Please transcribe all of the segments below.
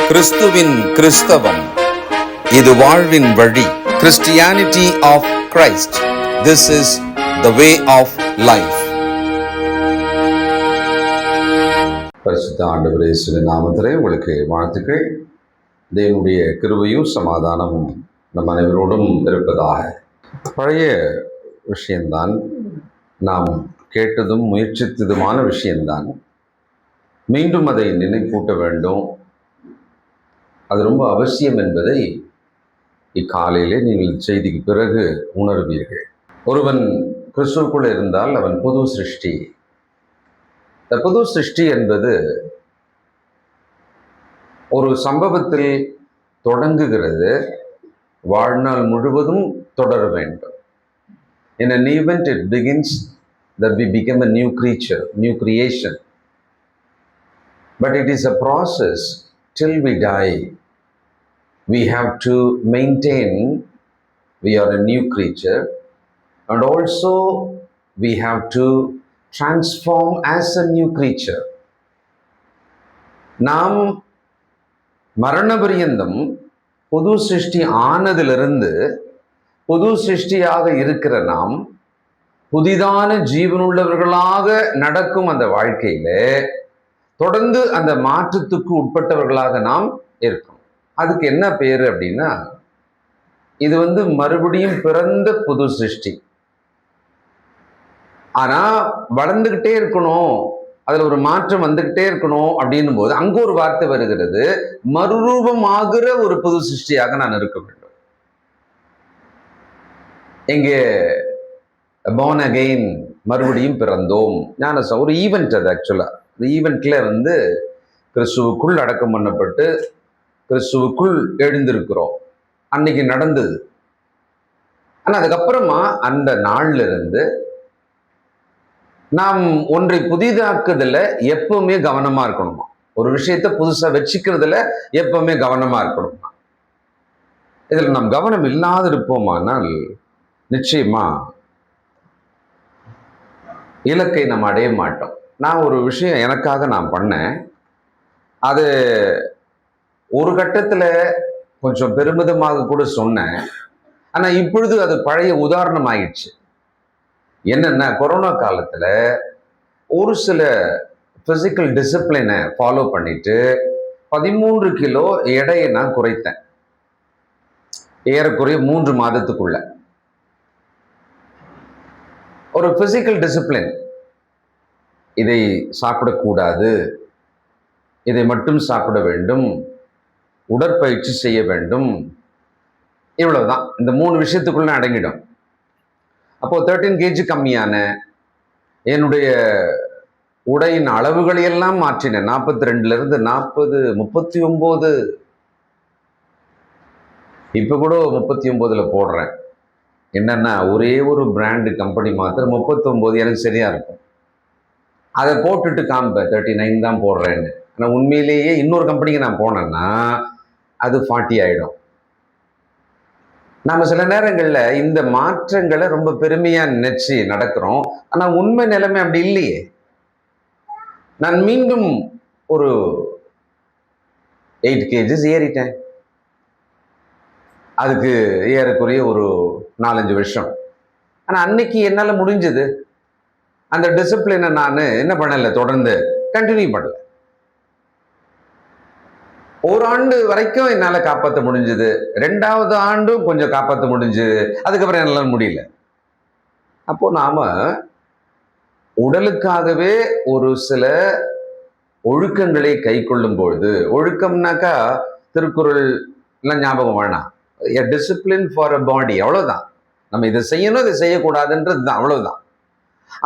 கிறிஸ்துவின் கிறிஸ்தவம், இது வாழ்வின் வழி. Christianity of Christ, this is the way of life. பரிசுத்த ஆண்டவரே இயேசுவின் நாமத்திலே உங்களுக்கு வாழ்த்துக்கள். தேவனுடைய கிருபையும் சமாதானமும் நம் அனைவரோடும் இருப்பதாக. பழைய விஷயம்தான், நாம் கேட்டதும் முயற்சித்ததுமான விஷயம்தான். மீண்டும் அதை நினைப்பூட்ட வேண்டும். அது ரொம்ப அவசியம் என்பதை இக்காலையிலே நீங்கள் செய்திக்கு பிறகு உணர்வீர்கள். ஒருவன் கிறிஸ்துவுக்குள் இருந்தால் அவன் புது சிருஷ்டி. இந்த புது சிருஷ்டி என்பது ஒரு சம்பவத்தில் தொடங்குகிறது, வாழ்நாள் முழுவதும் தொடர வேண்டும். In an event it begins that we become a new creature, new creation. But it is a process till we die. We have to maintain we are a new creature, and also we have to transform as a new creature. நாம் மரண பரியந்தம் புது சிருஷ்டி ஆனதிலிருந்து புது சிருஷ்டியாக இருக்கிற நாம் புதிதான ஜீவனுள்ளவர்களாக நடக்கும் அந்த வாழ்க்கையில தொடர்ந்து அந்த மாற்றத்துக்கு உட்பட்டவர்களாக நாம் இருக்கோம். அதுக்கு என்ன பேரு அப்படின்னா, இது மறுபடியும் பிறந்த புது சிருஷ்டி. ஆனா வளர்ந்துகிட்டே இருக்கணும், அதுல ஒரு மாற்றம் வந்துகிட்டே இருக்கணும் அப்படின்னும் போது அங்க ஒரு வார்த்தை வருகிறது, மறுரூபம் ஆகிற ஒரு புது சிருஷ்டியாக நான் இருக்க வேண்டும். இங்கே born again, மறுபடியும் பிறந்தோம், ஒரு ஈவெண்ட். அது ஆக்சுவலா இந்த ஈவெண்ட்ல கிறிஸ்துவுக்குள் அடக்கம் பண்ணப்பட்டு கிறிஸ்துவுக்குள் எழுந்திருக்கிறோம். அன்னைக்கு நடந்தது. ஆனா அதுக்கப்புறமா அந்த நாள்ல இருந்து நாம் ஒன்றை புதிதாக்குறதுல எப்பவுமே கவனமா இருக்கணுமா, ஒரு விஷயத்த புதுசா வச்சுக்கிறதுல எப்பவுமே கவனமா இருக்கணுமா. இதுல நாம் கவனம் இல்லாத இருப்போமானால் நிச்சயமா இலக்கை நம்ம அடைய மாட்டோம். நான் ஒரு விஷயம் எனக்காக நான் பண்ணேன். அது ஒரு கட்டத்துல கொஞ்சம் பெருமிதமாக கூட சொன்னேன். ஆனா இப்பொழுது அது பழைய உதாரணம் ஆயிடுச்சு. என்னன்னா, கொரோனா காலத்துல ஒரு சில பிசிக்கல் டிசிப்ளினை ஃபாலோ பண்ணிட்டு 13 கிலோ எடையை நான் குறைத்தேன், ஏறக்குறைய 3 மாதத்துக்குள்ள. ஒரு பிசிக்கல் டிசிப்ளின், இதை சாப்பிடக்கூடாது, இதை மட்டும் சாப்பிட வேண்டும், உடற்பயிற்சி செய்ய வேண்டும், இவ்வளவுதான். இந்த 3 விஷயத்துக்குள்ள அடங்கிடும். அப்போ 13 kg கம்மியான, என்னுடைய உடையின் அளவுகளை எல்லாம் மாற்றினேன். 42ல இருந்து 40, 39, இப்ப கூட 39ல போடுறேன். என்னன்னா, ஒரே ஒரு பிராண்டு கம்பெனி மாத்திரம் 39 எனக்கு சரியா இருக்கும். அதை போட்டுட்டு காமிப்பேன் 39 தான் போடுறேன்னு. ஆனால் உண்மையிலேயே இன்னொரு கம்பெனிக்கு நான் போனேன்னா அது 40 ஆயிடும். நம்ம சில நேரங்கள்ல இந்த மாற்றங்களை ரொம்ப பெருமையா நினைச்சு நடக்கிறோம். ஆனா உண்மை நிலைமை அப்படி இல்லையே. நான் மீண்டும் ஒரு 8 kgs ஏறிட்டேன். அதுக்கு ஏறக்குறைய ஒரு 4-5 வருஷம். ஆனா அன்னைக்கு என்னால முடிஞ்சது. அந்த டிசிப்ளினை நான் என்ன பண்ணல, தொடர்ந்து கண்டினியூ பண்ணல. ஒரு ஆண்டு வரைக்கும் என்னால காப்பாற்ற முடிஞ்சது, 2வது ஆண்டும் கொஞ்சம் காப்பாற்ற முடிஞ்சது, அதுக்கப்புறம் என்னால முடியல. அப்போ நாம உடலுக்காகவே ஒரு சில ஒழுக்கங்களை கை கொள்ளும் பொழுது, ஒழுக்கம்னாக்கா திருக்குறள் எல்லாம் ஞாபகம் வேணாம், டிசிப்ளின் ஃபார் அ பாடி, அவ்வளவுதான். நம்ம இதை செய்யணும், இதை செய்யக்கூடாதுன்றது தான், அவ்வளவுதான்.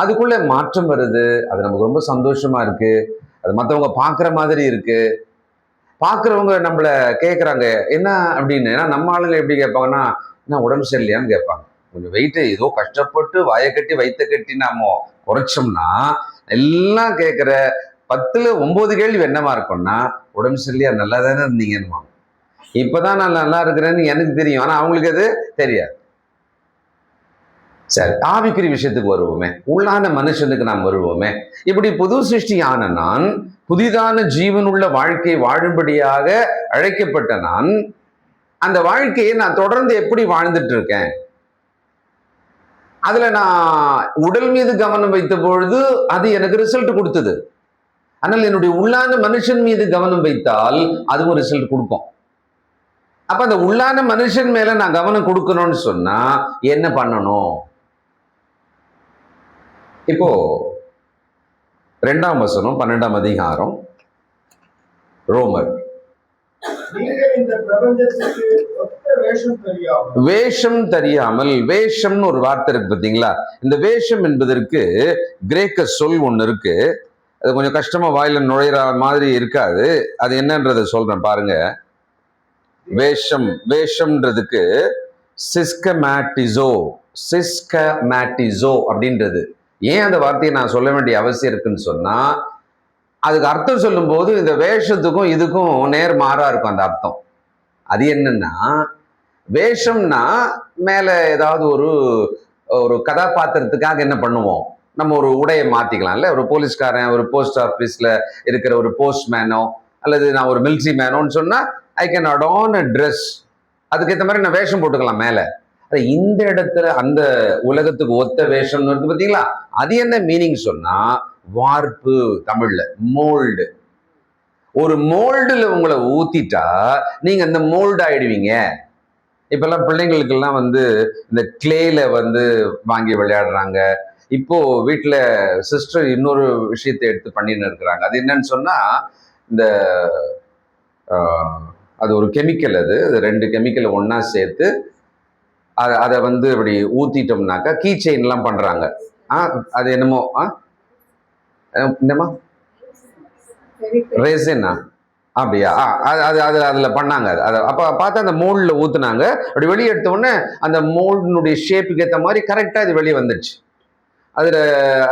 அதுக்குள்ள மாற்றம் வருது. அது நமக்கு ரொம்ப சந்தோஷமா இருக்கு. அது மற்றவங்க பார்க்குற மாதிரி இருக்கு. பார்க்குறவங்க நம்மள கேட்குறாங்க என்ன அப்படின்னு. ஏன்னா நம்ம ஆளுங்க எப்படி கேட்பாங்கன்னா, என்ன உடம்பு சரியில்லையான்னு கேட்பாங்க. கொஞ்சம் வெயிட்டு ஏதோ கஷ்டப்பட்டு வாயை கட்டி வயிற்ற கட்டி நாம குறைச்சோம்னா எல்லாம் கேட்குற 10ல் 9 கேள்வி என்னவா இருக்கும்னா, உடம்பு சரியில்லையா, நல்லா தானே இருந்தீங்கன்னு. இப்பதான் நான் நல்லா இருக்கிறேன்னு எனக்கு தெரியும், ஆனா அவங்களுக்கு அது தெரியாது. சரி, ஆவிக்குரிய விஷயத்துக்கு வருவோமே, உள்ளான மனுஷனுக்கு நாம் வருவோமே. இப்படி புது சிருஷ்டியான நான் புதிதான ஜீவனுள்ள வாழ்க்கை வாழும்படியாக அழைக்கப்பட்ட நான் அந்த வாழ்க்கையை நான் தொடர்ந்து எப்படி வாழ்ந்துட்டு இருக்கேன்? அதுல நான் உடல் மீது கவனம் வைத்த பொழுது அது எனக்கு ரிசல்ட் கொடுத்தது. ஆனால் என்னுடைய உள்ளான மனுஷன் மீது கவனம் வைத்தால் அதுவும் ரிசல்ட் கொடுக்கும். அப்ப அந்த உள்ளான மனுஷன் மேல நான் கவனம் கொடுக்கணும்னு சொன்னா என்ன பண்ணணும்? இப்போ 2ஆம் வசனம் 12ஆம் அதிகாரம் ரோமர். வேஷம் தெரியாமல், வேஷம்னு ஒரு வார்த்தை இருக்கு பாத்தீங்களா? இந்த வேஷம் என்பதற்கு கிரேக்க சொல் ஒண்ணு இருக்கு. அது கொஞ்சம் கஷ்டமா வாயில நுழையிற மாதிரி இருக்காது. அது என்னன்றதை சொல்றேன் பாருங்க. வேஷம், வேஷம்ன்றதுக்கு சிஸ்கமேட்டிசோ, சிஸ்கமேட்டிசோ அப்படின்றது. ஏன் அந்த வார்த்தையை நான் சொல்ல வேண்டிய அவசியம் இருக்குன்னு சொன்னா, அதுக்கு அர்த்தம் சொல்லும் போது இந்த வேஷத்துக்கும் இதுக்கும் நேர் மாறா இருக்கும் அந்த அர்த்தம். அது என்னன்னா, வேஷம்னா மேல ஏதாவது ஒரு கதாபாத்திரத்துக்காக என்ன பண்ணுவோம், நம்ம ஒரு உடையை மாத்திக்கலாம்ல. ஒரு போலீஸ்காரன் ஒரு போஸ்ட் ஆபீஸ்ல இருக்கிற ஒரு போஸ்ட்மேனோ அல்லது நான் ஒரு மிலிட்ரி மேனோன்னு சொன்னா ஐ கேன் அடார்ன் அ ட்ரெஸ். அதுக்கேற்ற மாதிரி நான் வேஷம் போட்டுக்கலாம் மேல. இந்த இடத்துல அந்த உலகத்துக்கு ஒத்த வேஷம் இருக்கு பார்த்தீங்களா? அது என்ன மீனிங் சொன்னா, வார்ப்பு, தமிழ்ல மோல்டு. ஒரு மோல்டுல உங்களை ஊத்திட்டா நீங்க அந்த மோல்டு ஆயிடுவீங்க. இப்பெல்லாம் பிள்ளைங்களுக்கெல்லாம் இந்த கிளேல வாங்கி விளையாடுறாங்க. இப்போ வீட்டுல சிஸ்டர் இன்னொரு விஷயத்தை எடுத்து பண்ணின்னு இருக்கிறாங்க. அது என்னன்னு சொன்னா, இந்த அது ஒரு கெமிக்கல். அது 2 கெமிக்கலை ஒன்னா சேர்த்து அதை இப்படி ஊத்திட்டோம்னாக்கா கீ செயின் எல்லாம் பண்றாங்க. அது என்னமோ என்னமா ரேசினா அப்படியா? அதுல பண்ணாங்க. அப்ப பார்த்தா அந்த மோல்ட்ல ஊத்துனாங்க. அப்படி வெளியே எடுத்த உடனே அந்த மோல்டினுடைய ஷேப்புக்கு ஏற்ற மாதிரி கரெக்டா அது வெளியே வந்துடுச்சு. அதுல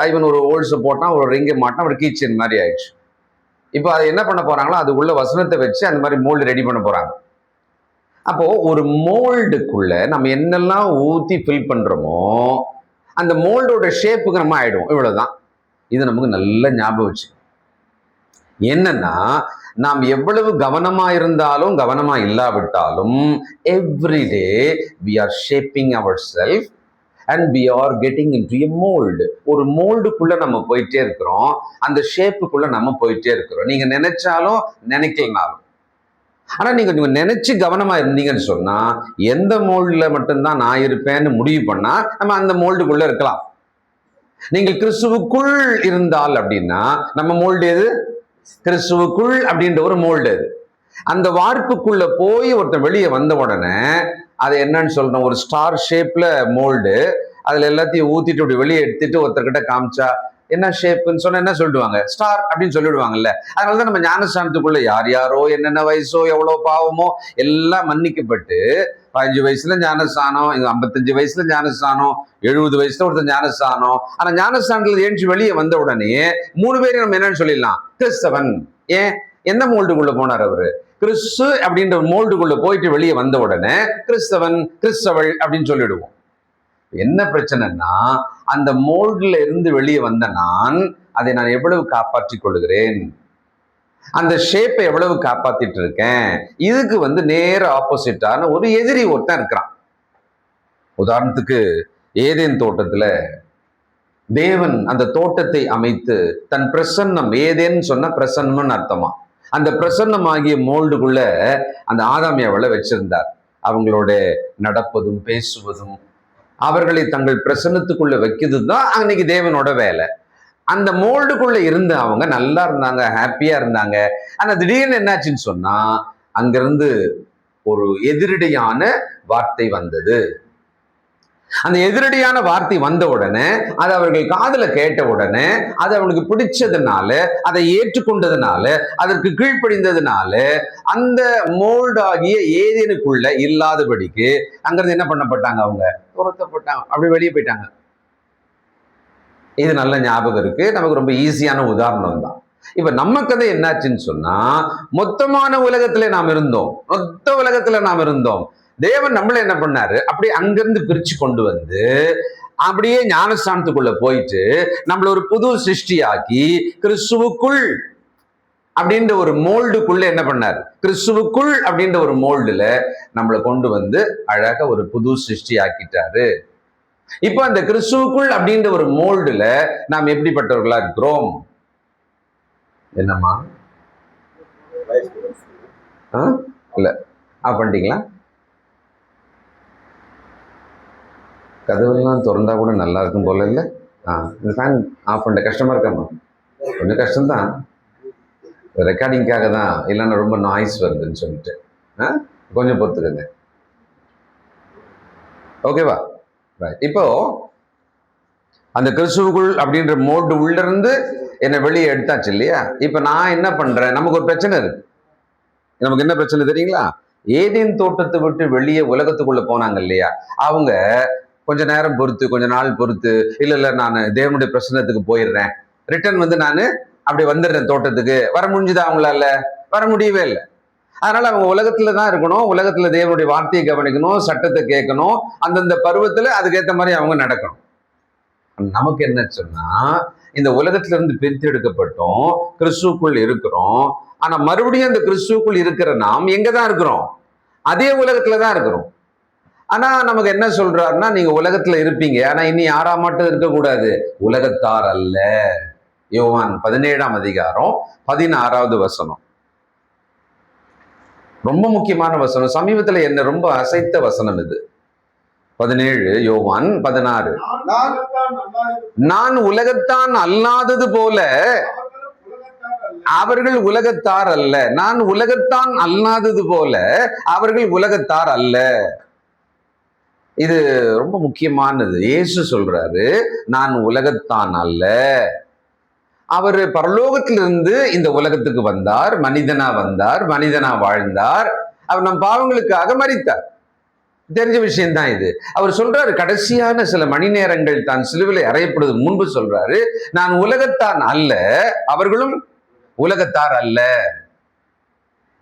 ஐவன் ஒரு ஹோல்ஸ் போட்டான், ஒரு ரிங்கை மாட்டான், ஒரு கீ செயின் மாதிரி ஆயிடுச்சு. இப்போ அதை என்ன பண்ண போறாங்களோ அதுக்குள்ள வசனத்தை வச்சு அந்த மாதிரி மோல்டு ரெடி பண்ண போறாங்க. அப்போ ஒரு மோல்டுக்குள்ள நம்ம என்னெல்லாம் ஊத்தி ஃபில் பண்றோமோ அந்த மோல்டோட ஷேப்புக்கு நம்ம ஆயிடும். இவ்வளவுதான். இது நமக்கு நல்ல ஞாபகம் வச்சு. என்னன்னா, நாம் எவ்வளவு கவனமா இருந்தாலும் கவனமா இல்லாவிட்டாலும் everyday we are shaping ourselves and we are getting into a mold. ஒரு மோல்டுக்குள்ள நம்ம போயிட்டே இருக்கிறோம். அந்த ஷேப்புக்குள்ள நம்ம போயிட்டே இருக்கிறோம். நீங்க நினைச்சாலும் நினைக்கலனாலும். ஆனா நீங்க நினைச்சு கவனமா இருந்தீங்கன்னு சொன்னா எந்த மோல்டுல மட்டும்தான் நான் இருப்பேன்னு முடிவு பண்ணா நம்ம அந்த மோல்டுக்குள்ள இருக்கலாம். நீங்கள் கிறிஸ்துவுக்குள் இருந்தால் அப்படின்னா நம்ம மோல்டு எது? கிறிஸ்துவுக்குள் அப்படின்ற ஒரு மோல்டு. அது அந்த வார்ப்புக்குள்ள போய் ஒருத்தர் வெளியே வந்த உடனே அது என்னன்னு சொல்றோம், ஒரு ஸ்டார் ஷேப்ல மோல்டு. அதுல எல்லாத்தையும் ஊத்திட்டு அப்படி வெளியே எடுத்துட்டு ஒருத்தர்கிட்ட காமிச்சா என்ன ஷேப்புன்னு சொன்னா என்ன சொல்லிடுவாங்க? ஸ்டார் அப்படின்னு சொல்லிடுவாங்கல்ல. அதனாலதான் நம்ம ஞானஸ்தானத்துக்குள்ள யார் யாரோ என்னென்ன வயசோ எவ்வளவு பாவமோ எல்லாம் மன்னிக்கப்பட்டு 15 வயசுல ஞானஸ்தானம், 55 வயசுல ஞானஸ்தானம், 70 வயசுல ஒருத்தர் ஞானஸ்தானம். ஆனா ஞானஸ்தானத்துல ஏஞ்சி வெளியே வந்த உடனே 3 பேரையும் நம்ம என்னன்னு சொல்லிடலாம்? கிறிஸ்தவன். ஏன்? எந்த மோல்டுக்குள்ள போனார் அவரு? கிறிஸ்து அப்படின்ற மோல்டுக்குள்ள போயிட்டு வெளியே வந்த உடனே கிறிஸ்தவன், கிறிஸ்தவள் அப்படின்னு சொல்லிடுவோம். என்ன பிரச்சனைன்னா, அந்த மோல்டுல இருந்து வெளியே வந்த அதை நான் எவ்வளவு காப்பாற்றிக் கொள்கிறேன், அந்த ஷேப்பை எவ்வளவு காப்பாத்திட்டு இருக்கேன். இதுக்கு நேர ஆப்போசிட்டான ஒரு எதிரி ஒருத்தன் இருக்கிறான். உதாரணத்துக்கு ஏதேன் தோட்டத்துல தேவன் அந்த தோட்டத்தை அமைத்து தன் பிரசன்னம், ஏதேன்னு சொன்னா பிரசன்னம்னு அர்த்தமா, அந்த பிரசன்னமாகிய மோல்டுக்குள்ள அந்த ஆதாமியாவளை வச்சிருந்தார். அவங்களோட நடப்பதும் பேசுவதும் அவர்களை தங்கள் பிரசன்னத்துக்குள்ள வைக்கிறது தான் அன்னைக்கு தேவனோட வேலை. அந்த மோல்டுக்குள்ள இருந்த அவங்க நல்லா இருந்தாங்க, ஹாப்பியா இருந்தாங்க. ஆனா திடீர்னு என்னாச்சுன்னு சொன்னா அங்கிருந்து ஒரு எதிரடியான வார்த்தை வந்தது. அந்த எதிரடியான வார்த்தை வந்த உடனே அது அவர்கள் காதுல கேட்ட உடனே அது அவனுக்கு பிடிச்சதுனால, அதை ஏற்றுக்கொண்டதுனால, அதற்கு கீழ்ப்படிந்ததுனால அந்த மோல்டாகிய ஏதேனுக்குள்ள இல்லாதபடிக்கு அங்கிருந்து என்ன பண்ணப்பட்டாங்க? அவங்க துரத்தப்பட்டாங்க, அப்படி வெளியே போயிட்டாங்க. இது நல்ல ஞாபகம் இருக்கு. நமக்கு ரொம்ப ஈஸியான உதாரணம் தான். இப்ப நம்ம கதை என்னாச்சுன்னு சொன்னா, மொத்தமான உலகத்துல நாம் இருந்தோம், மொத்த உலகத்துல நாம் இருந்தோம். தேவன் நம்மள என்ன பண்ணாரு? அப்படியே அங்கிருந்து பிரிச்சு கொண்டு வந்து அப்படியே ஞானஸ்தானத்துக்குள்ள போயிட்டு நம்மள ஒரு புது சிருஷ்டியாக்கி கிறிஸ்துவுக்குள் அப்படின்ற ஒரு மோல்டுக்குள்ள என்ன பண்ணார்? கிறிஸ்துவுக்குள் அப்படின்ற ஒரு மோல்டுல நம்மளை கொண்டு வந்து அழகா ஒரு புது சிருஷ்டி ஆக்கிட்டாரு. இப்ப அந்த கிறிஸ்துவுக்குள் அப்படின்ற ஒரு மோல்டுல நாம் எப்படிப்பட்டவர்களா இருக்கிறோம்? என்னம்மா இல்ல பண்ணிட்டீங்களா? கதவுலாம் திறந்தா கூட நல்லா இருக்கும் போல இல்லை? இந்த ஃபேன் ஆஃப் பண்ண கஷ்டமா இருக்காமா? கொஞ்சம் கஷ்டம்தான், ரெக்கார்டிங்காக தான், இல்லைன்னா ரொம்ப நாய்ஸ் வருதுன்னு சொல்லிட்டு கொஞ்சம் பொறுத்துக்கங்க. ஓகேவா? இப்போ அந்த கிறிஸ்துவுக்குள் அப்படின்ற மோடு உள்ள இருந்து என்னை வெளியே எடுத்தாச்சு இல்லையா? இப்ப நான் என்ன பண்றேன்? நமக்கு ஒரு பிரச்சனை இருக்கு. நமக்கு என்ன பிரச்சனை தெரியுங்களா? ஏதேன் தோட்டத்தை விட்டு வெளியே உலகத்துக்குள்ள போனாங்க இல்லையா? அவங்க கொஞ்ச நேரம் பொறுத்து, கொஞ்ச நாள் பொறுத்து, இல்ல நான் தேவனுடைய பிரசன்னத்துக்கு போயிடுறேன், ரிட்டர்ன் வந்து நான் அப்படி வந்துடுறேன் தோட்டத்துக்கு, வர முடிஞ்சுதா? அவங்களால வர முடியவே இல்லை. அதனால அவங்க உலகத்துல தான் இருக்கணும், உலகத்துல தேவனுடைய வார்த்தையை கவனிக்கணும், சட்டத்தை கேட்கணும், அந்தந்த பருவத்துல அதுக்கேற்ற மாதிரி அவங்க நடக்கணும். நமக்கு என்ன சொன்னா, இந்த உலகத்துல இருந்து பிரித்து எடுக்கப்பட்டோம், கிறிஸ்துவுக்குள் இருக்கிறோம். ஆனா மறுபடியும் அந்த கிறிஸ்துவுக்குள் இருக்கிற நாம் எங்கதான் இருக்கிறோம்? அதே உலகத்துலதான் இருக்கிறோம். ஆனா நமக்கு என்ன சொல்றாருன்னா, நீங்க உலகத்துல இருப்பீங்க, ஆனா இனி 6ஆம் மட்டும் இருக்கக்கூடாது, உலகத்தார் அல்ல. யோவான் 17ஆம் அதிகாரம் 16வது வசனம், ரொம்ப முக்கியமான வசனம். சமீபத்துல என்ன ரொம்ப அசைத்த வசனம் இது. 17 யோவான் 16. நான் உலகத்தான் அல்லாதது போல அவர்கள் உலகத்தார் அல்ல. நான் உலகத்தான் அல்லாதது போல அவர்கள் உலகத்தார் அல்ல. இது ரொம்ப முக்கியமானது. இயேசு சொல்றாரு, நான் உலகத்தான் அல்ல. அவர் பரலோகத்திலிருந்து இந்த உலகத்துக்கு வந்தார், மனிதனா வந்தார், மனிதனா வாழ்ந்தார், அவர் நம் பாவங்களுக்காக மரித்தார். தெரிஞ்ச விஷயம்தான் இது. அவர் சொல்றாரு, கடைசியான சில மணி நேரங்கள் தான் சிலுவையில் அறையப்படுவது முன்பு சொல்றாரு, நான் உலகத்தான் அல்ல, அவர்களும் உலகத்தார் அல்ல.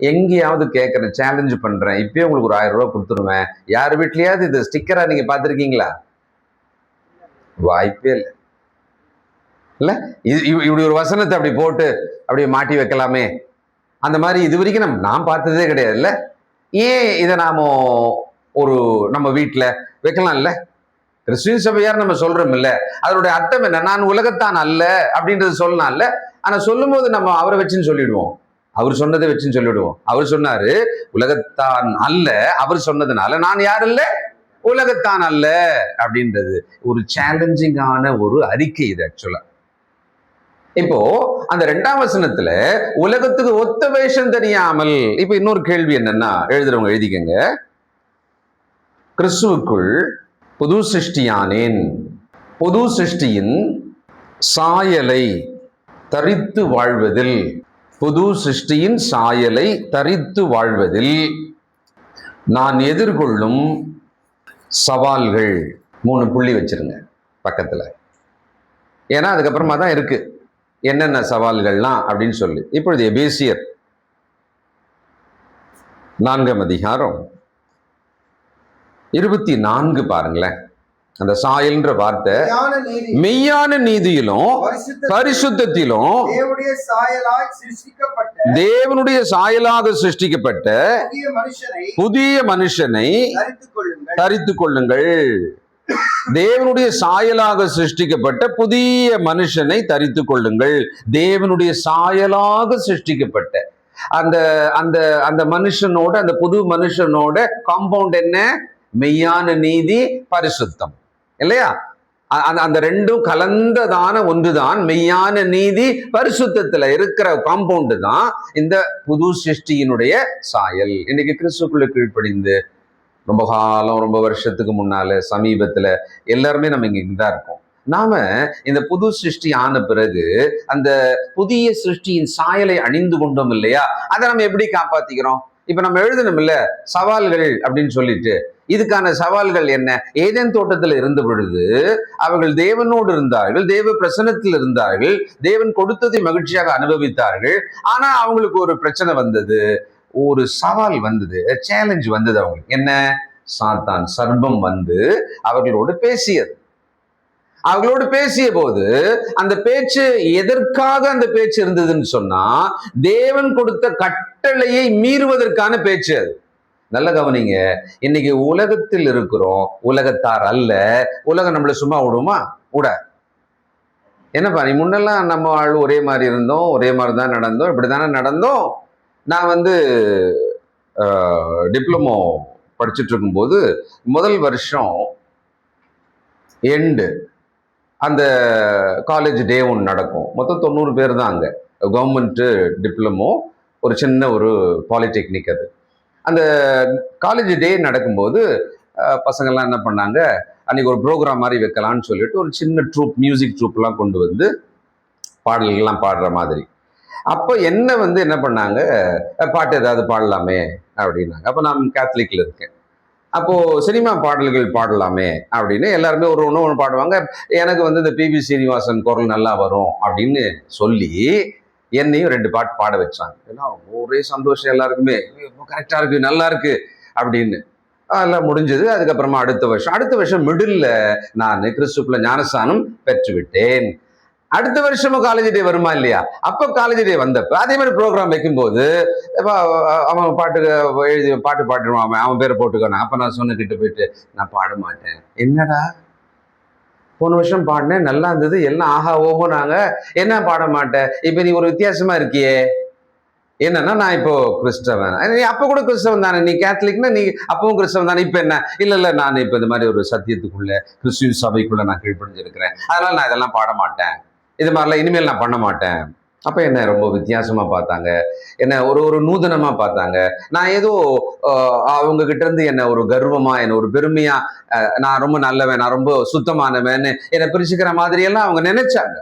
எங்கேயாவது கேட்கறேன், சேலஞ்ச் பண்றேன், இப்பயே உங்களுக்கு ஒரு 1000 ரூபாய் கொடுத்துருவேன். யார் வீட்லயாவது இது ஸ்டிக்கரா நீங்க பார்த்திருக்கீங்களா? வாய்ப்பே இல்லை. இல்ல இப்படி ஒரு வசனத்தை அப்படி போட்டு அப்படியே மாட்டி வைக்கலாமே, அந்த மாதிரி இது வரைக்கும் நான் பார்த்ததே கிடையாது. இல்ல ஏன் இதை நாம ஒரு நம்ம வீட்டுல வைக்கலாம் இல்ல? கிறிஸ்துவின் சபையார் நம்ம சொல்றோம் இல்ல, அதனுடைய அர்த்தம் என்ன? நான் உலகத்தான் அல்ல அப்படின்றது சொல்லலாம் இல்ல. ஆனா சொல்லும் போது நம்ம அவரை வச்சுன்னு சொல்லிடுவோம், அவர் சொன்னதை வச்சுன்னு சொல்லிடுவோம். அவர் சொன்னாரு உலகத்தான் அல்ல, அவர் சொன்னதுனால நான் யார் இல்ல, உலகத்தான் அல்ல அப்படின்றது ஒரு சேலஞ்சிங்கான ஒரு அறிக்கை இது ஆக்சுவலா. இப்போ அந்த 2ஆம் வசனத்துல உலகத்துக்கு ஒத்த வேஷம் தெரியாமல், இப்ப இன்னொரு கேள்வி என்னன்னா, எழுதுறவங்க எழுதிக்கங்க, கிறிஸ்துவுக்குள் புது சிருஷ்டியானேன், புது சிருஷ்டியின் சாயலை தரித்து வாழ்வதில், புது சிருஷ்டியின் சாயலை தரித்து வாழ்வதில் நான் எதிர்கொள்ளும் சவால்கள் 3 புள்ளி வச்சிருங்க பக்கத்துல. ஏன்னா அதுக்கப்புறமா தான் இருக்கு என்னென்ன சவால்கள்லாம் அப்படின்னு சொல்லி. இப்பொழுது எபேசியர் 4ஆம் அதிகாரம் 24 பாருங்களேன். அந்த சாயல்ன்ற வார்த்தை மெய்யான நீதியிலும் பரிசுத்தத்திலும் தேவனுடைய சாயலாக சிருஷ்டிக்கப்பட்ட புதிய மனுஷனை தரித்துக் கொள்ளுங்கள். தேவனுடைய சாயலாக சிருஷ்டிக்கப்பட்ட புதிய மனுஷனை தரித்துக் கொள்ளுங்கள். தேவனுடைய சாயலாக சிருஷ்டிக்கப்பட்ட அந்த அந்த அந்த மனுஷனோட, அந்த புது மனுஷனோட காம்பவுண்ட் என்ன? மெய்யான நீதி, பரிசுத்தம் இல்லையா? அந்த ரெண்டும் கலந்ததான ஒன்றுதான் மெய்யான நீதி. பரிசுத்தத்துல இருக்கிற காம்பவுண்டு தான் இந்த புது சிருஷ்டியினுடைய சாயல். இன்னைக்கு கிறிஸ்துக்குள்ள கீழ்ப்படிந்து ரொம்ப காலம், ரொம்ப வருஷத்துக்கு முன்னால, சமீபத்துல எல்லாருமே நம்ம இங்கதான் இருக்கோம். நாம இந்த புது சிருஷ்டி ஆன பிறகு அந்த புதிய சிருஷ்டியின் சாயலை அணிந்து கொண்டோம் இல்லையா? அதை நம்ம எப்படி காப்பாத்திக்கிறோம்? இப்ப நம்ம எழுதணும் இல்ல சவால்கள் அப்படின்னு சொல்லிட்டு. இதுக்கான சவால்கள் என்ன? ஏதேன் தோட்டத்தில் இருந்த பொழுது அவர்கள் தேவனோடு இருந்தார்கள், தேவ பிரசன்னத்தில் இருந்தார்கள், தேவன் கொடுத்ததை மகிழ்ச்சியாக அனுபவித்தார்கள். ஆனா அவங்களுக்கு ஒரு பிரச்சனை வந்தது, ஒரு சவால் வந்தது, சேலஞ்ச் வந்தது. அவங்களுக்கு என்ன? சாத்தான், சர்ப்பம் வந்து அவர்களோடு பேசியது. அவர்களோடு பேசிய போது அந்த பேச்சு எதற்காக அந்த பேச்சு இருந்ததுன்னு சொன்னா, தேவன் கொடுத்த கட்டளையை மீறுவதற்கான பேச்சு அது. நல்ல கவனிங்க, இன்னைக்கு உலகத்தில் இருக்கிறோம், உலகத்தார் அல்ல. உலகம் நம்மள சும்மா விடுமா? விட. என்னப்பா நீ முன்னெல்லாம் நம்ம ஆள் ஒரே மாதிரி இருந்தோம், ஒரே மாதிரி தான் நடந்தோம், இப்படித்தானே நடந்தோம். நான் வந்து டிப்ளமோ படிச்சுட்டு இருக்கும்போது முதல் வருஷம் எண்டு அந்த காலேஜ் டே ஒன்று நடக்கும். மொத்தம் 90 பேர் தான் அங்கே. கவர்மெண்ட்டு டிப்ளமோ, ஒரு சின்ன ஒரு பாலிடெக்னிக் அது. அந்த காலேஜ் டே நடக்கும்போது பசங்கள்லாம் என்ன பண்ணாங்க, அன்னைக்கு ஒரு ப்ரோக்ராம் மாதிரி வைக்கலான்னு சொல்லிட்டு ஒரு சின்ன ட்ரூப், மியூசிக் ட்ரூப்லாம் கொண்டு வந்து பாடல்கள்லாம் பாடுற மாதிரி. அப்போ என்ன பண்ணாங்க, பாட்டு ஏதாவது பாடலாமே அப்படின்னாங்க. அப்போ நான் கேத்தலிக்ல இருக்கேன். அப்போ சினிமா பாடல்கள் பாடலாமே அப்படின்னு எல்லாருமே ஒரு ஒன்று பாடுவாங்க. எனக்கு இந்த பிபி ஸ்ரீனிவாசன் குரல் நல்லா வரும் அப்படின்னு சொல்லி என்னையும் 2 பாட்டு பாட வச்சாங்க. எல்லாம் ஒரே சந்தோஷம் எல்லாருக்குமே, கரெக்டா இருக்கு, நல்லா இருக்கு அப்படின்னு. அதெல்லாம் முடிஞ்சது. அதுக்கப்புறமா அடுத்த வருஷம் மிடில் நான் கிறிஸ்துக்குள்ள ஞானஸ்தானம் பெற்று விட்டேன். அடுத்த வருஷமும் காலேஜ் டே வருமா இல்லையா? அப்ப காலேஜ் டே வந்தப்ப அதே மாதிரி ப்ரோக்ராம் வைக்கும்போது அவன் பாட்டு பாட்டுருவான், அவன் பேரை போட்டுக்கான. அப்ப நான் சொன்ன போயிட்டு, நான் பாட மாட்டேன். என்னடா போன வருஷம் பாடினேன், நல்லா இருந்தது, எல்லாம் ஆஹா ஓஹோ, நாங்க என்ன பாட மாட்டேன், இப்ப நீ ஒரு வித்தியாசமா இருக்கியே. என்னன்னா, நான் இப்போ கிறிஸ்தவன். நீ அப்ப கூட கிறிஸ்தவன் தானே, நீ கேத்தலிக்னா நீ அப்பவும் கிறிஸ்தவன் தானே, இப்ப என்ன? இல்ல நான் இப்ப இந்த மாதிரி ஒரு சத்தியத்துக்குள்ள கிறிஸ்துவ சபைக்குள்ள நான் கீழ்ப்படிஞ்சிருக்கிறேன், அதனால நான் இதெல்லாம் பாட மாட்டேன், இது மாதிரிலாம் இனிமேல் நான் பண்ண மாட்டேன். அப்ப என்ன ரொம்ப வித்தியாசமா பார்த்தாங்க, என்ன ஒரு நூதனமா பார்த்தாங்க. நான் ஏதோ அவங்க கிட்ட இருந்து என்ன ஒரு கர்வமா, என்ன ஒரு பெருமையா, நான் ரொம்ப நல்லவன், நான் ரொம்ப சுத்தமானவன் என்னை பிரிச்சுக்கிற மாதிரி எல்லாம் அவங்க நினைச்சாங்க.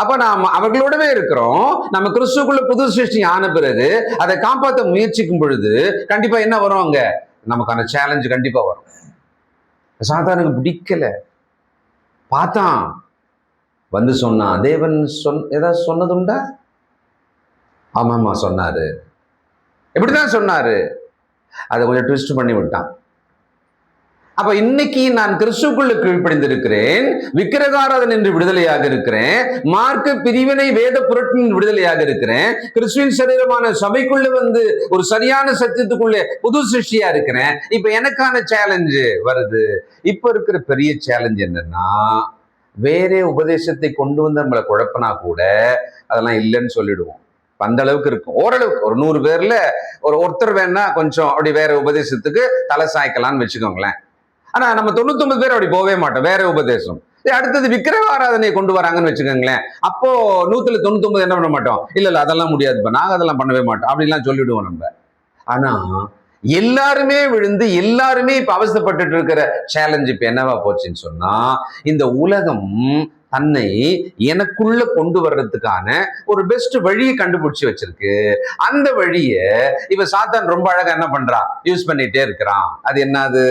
அப்ப நாம் அவர்களோடவே இருக்கிறோம். நம்ம கிறிஸ்துக்குள்ள புது சிருஷ்டி ஆன பிறகு அதை காப்பாற்ற முயற்சிக்கும் பொழுது கண்டிப்பா என்ன வரும், அங்க நமக்கான சேலஞ்சு கண்டிப்பா வரும். சாத்தானுக்கு பிடிக்கல, பார்த்தான், சொன்னான். தேவன் ஏதாவது சொன்னதுண்டா? ஆமாமா சொன்னாரு. எப்படிதான் சொன்னாரு? அதை கொஞ்சம் ட்விஸ்ட் பண்ணி விட்டான். அப்ப இன்னைக்கு நான் கிறிஸ்துக்குள்ள கீழ்ப்படிந்திருக்கிறேன், விக்கிரகாராதன் என்று விடுதலையாக இருக்கிறேன், மார்க்க பிரிவினை வேத புரட்டின் விடுதலையாக இருக்கிறேன், கிறிஸ்துவின் சரீரமான சபைக்குள்ள ஒரு சரியான சத்தியத்துக்குள்ள புது சிருஷ்டியா இருக்கிறேன். இப்ப எனக்கான சேலஞ்சு வருது. இப்ப இருக்கிற பெரிய சேலஞ்ச் என்னன்னா, வேற உபதேசத்தை கொண்டு வந்து நம்மளை குழப்பனா கூட அதெல்லாம் இல்லைன்னு சொல்லிடுவோம். அந்த அளவுக்கு இருக்கும். ஓரளவுக்கு ஒரு 100 பேர்ல ஒருத்தர் வேணா கொஞ்சம் அப்படி வேற உபதேசத்துக்கு தலை சாய்க்கலாம்னு வச்சுக்கோங்களேன். ஆனா நம்ம 99 பேர் அப்படி போகவே மாட்டோம். வேற உபதேசம். அடுத்தது விக்கிரக ஆராதனையை கொண்டு வராங்கன்னு வச்சுக்கோங்களேன். அப்போ 199 என்ன பண்ண மாட்டோம், இல்ல அதெல்லாம் முடியாதுப்பா, நாங்க அதெல்லாம் பண்ணவே மாட்டோம் அப்படிலாம் சொல்லிடுவோம் நம்ம. ஆனா எல்லாருமே விழுந்து எல்லாருமே இப்ப அவஸ்தைப்பட்டு இருக்கிற சேலஞ்சு இப்ப என்னவா போச்சுன்னு சொன்னா, இந்த உலகம் தன்னை எனக்குள்ள கொண்டு வர்றதுக்கான ஒரு பெஸ்ட் வழியை கண்டுபிடிச்சு வச்சிருக்கு. அந்த வழிய இப்ப சாத்தான் ரொம்ப அழகா என்ன பண்றான், யூஸ் பண்ணிட்டே இருக்கிறான். அது என்னது?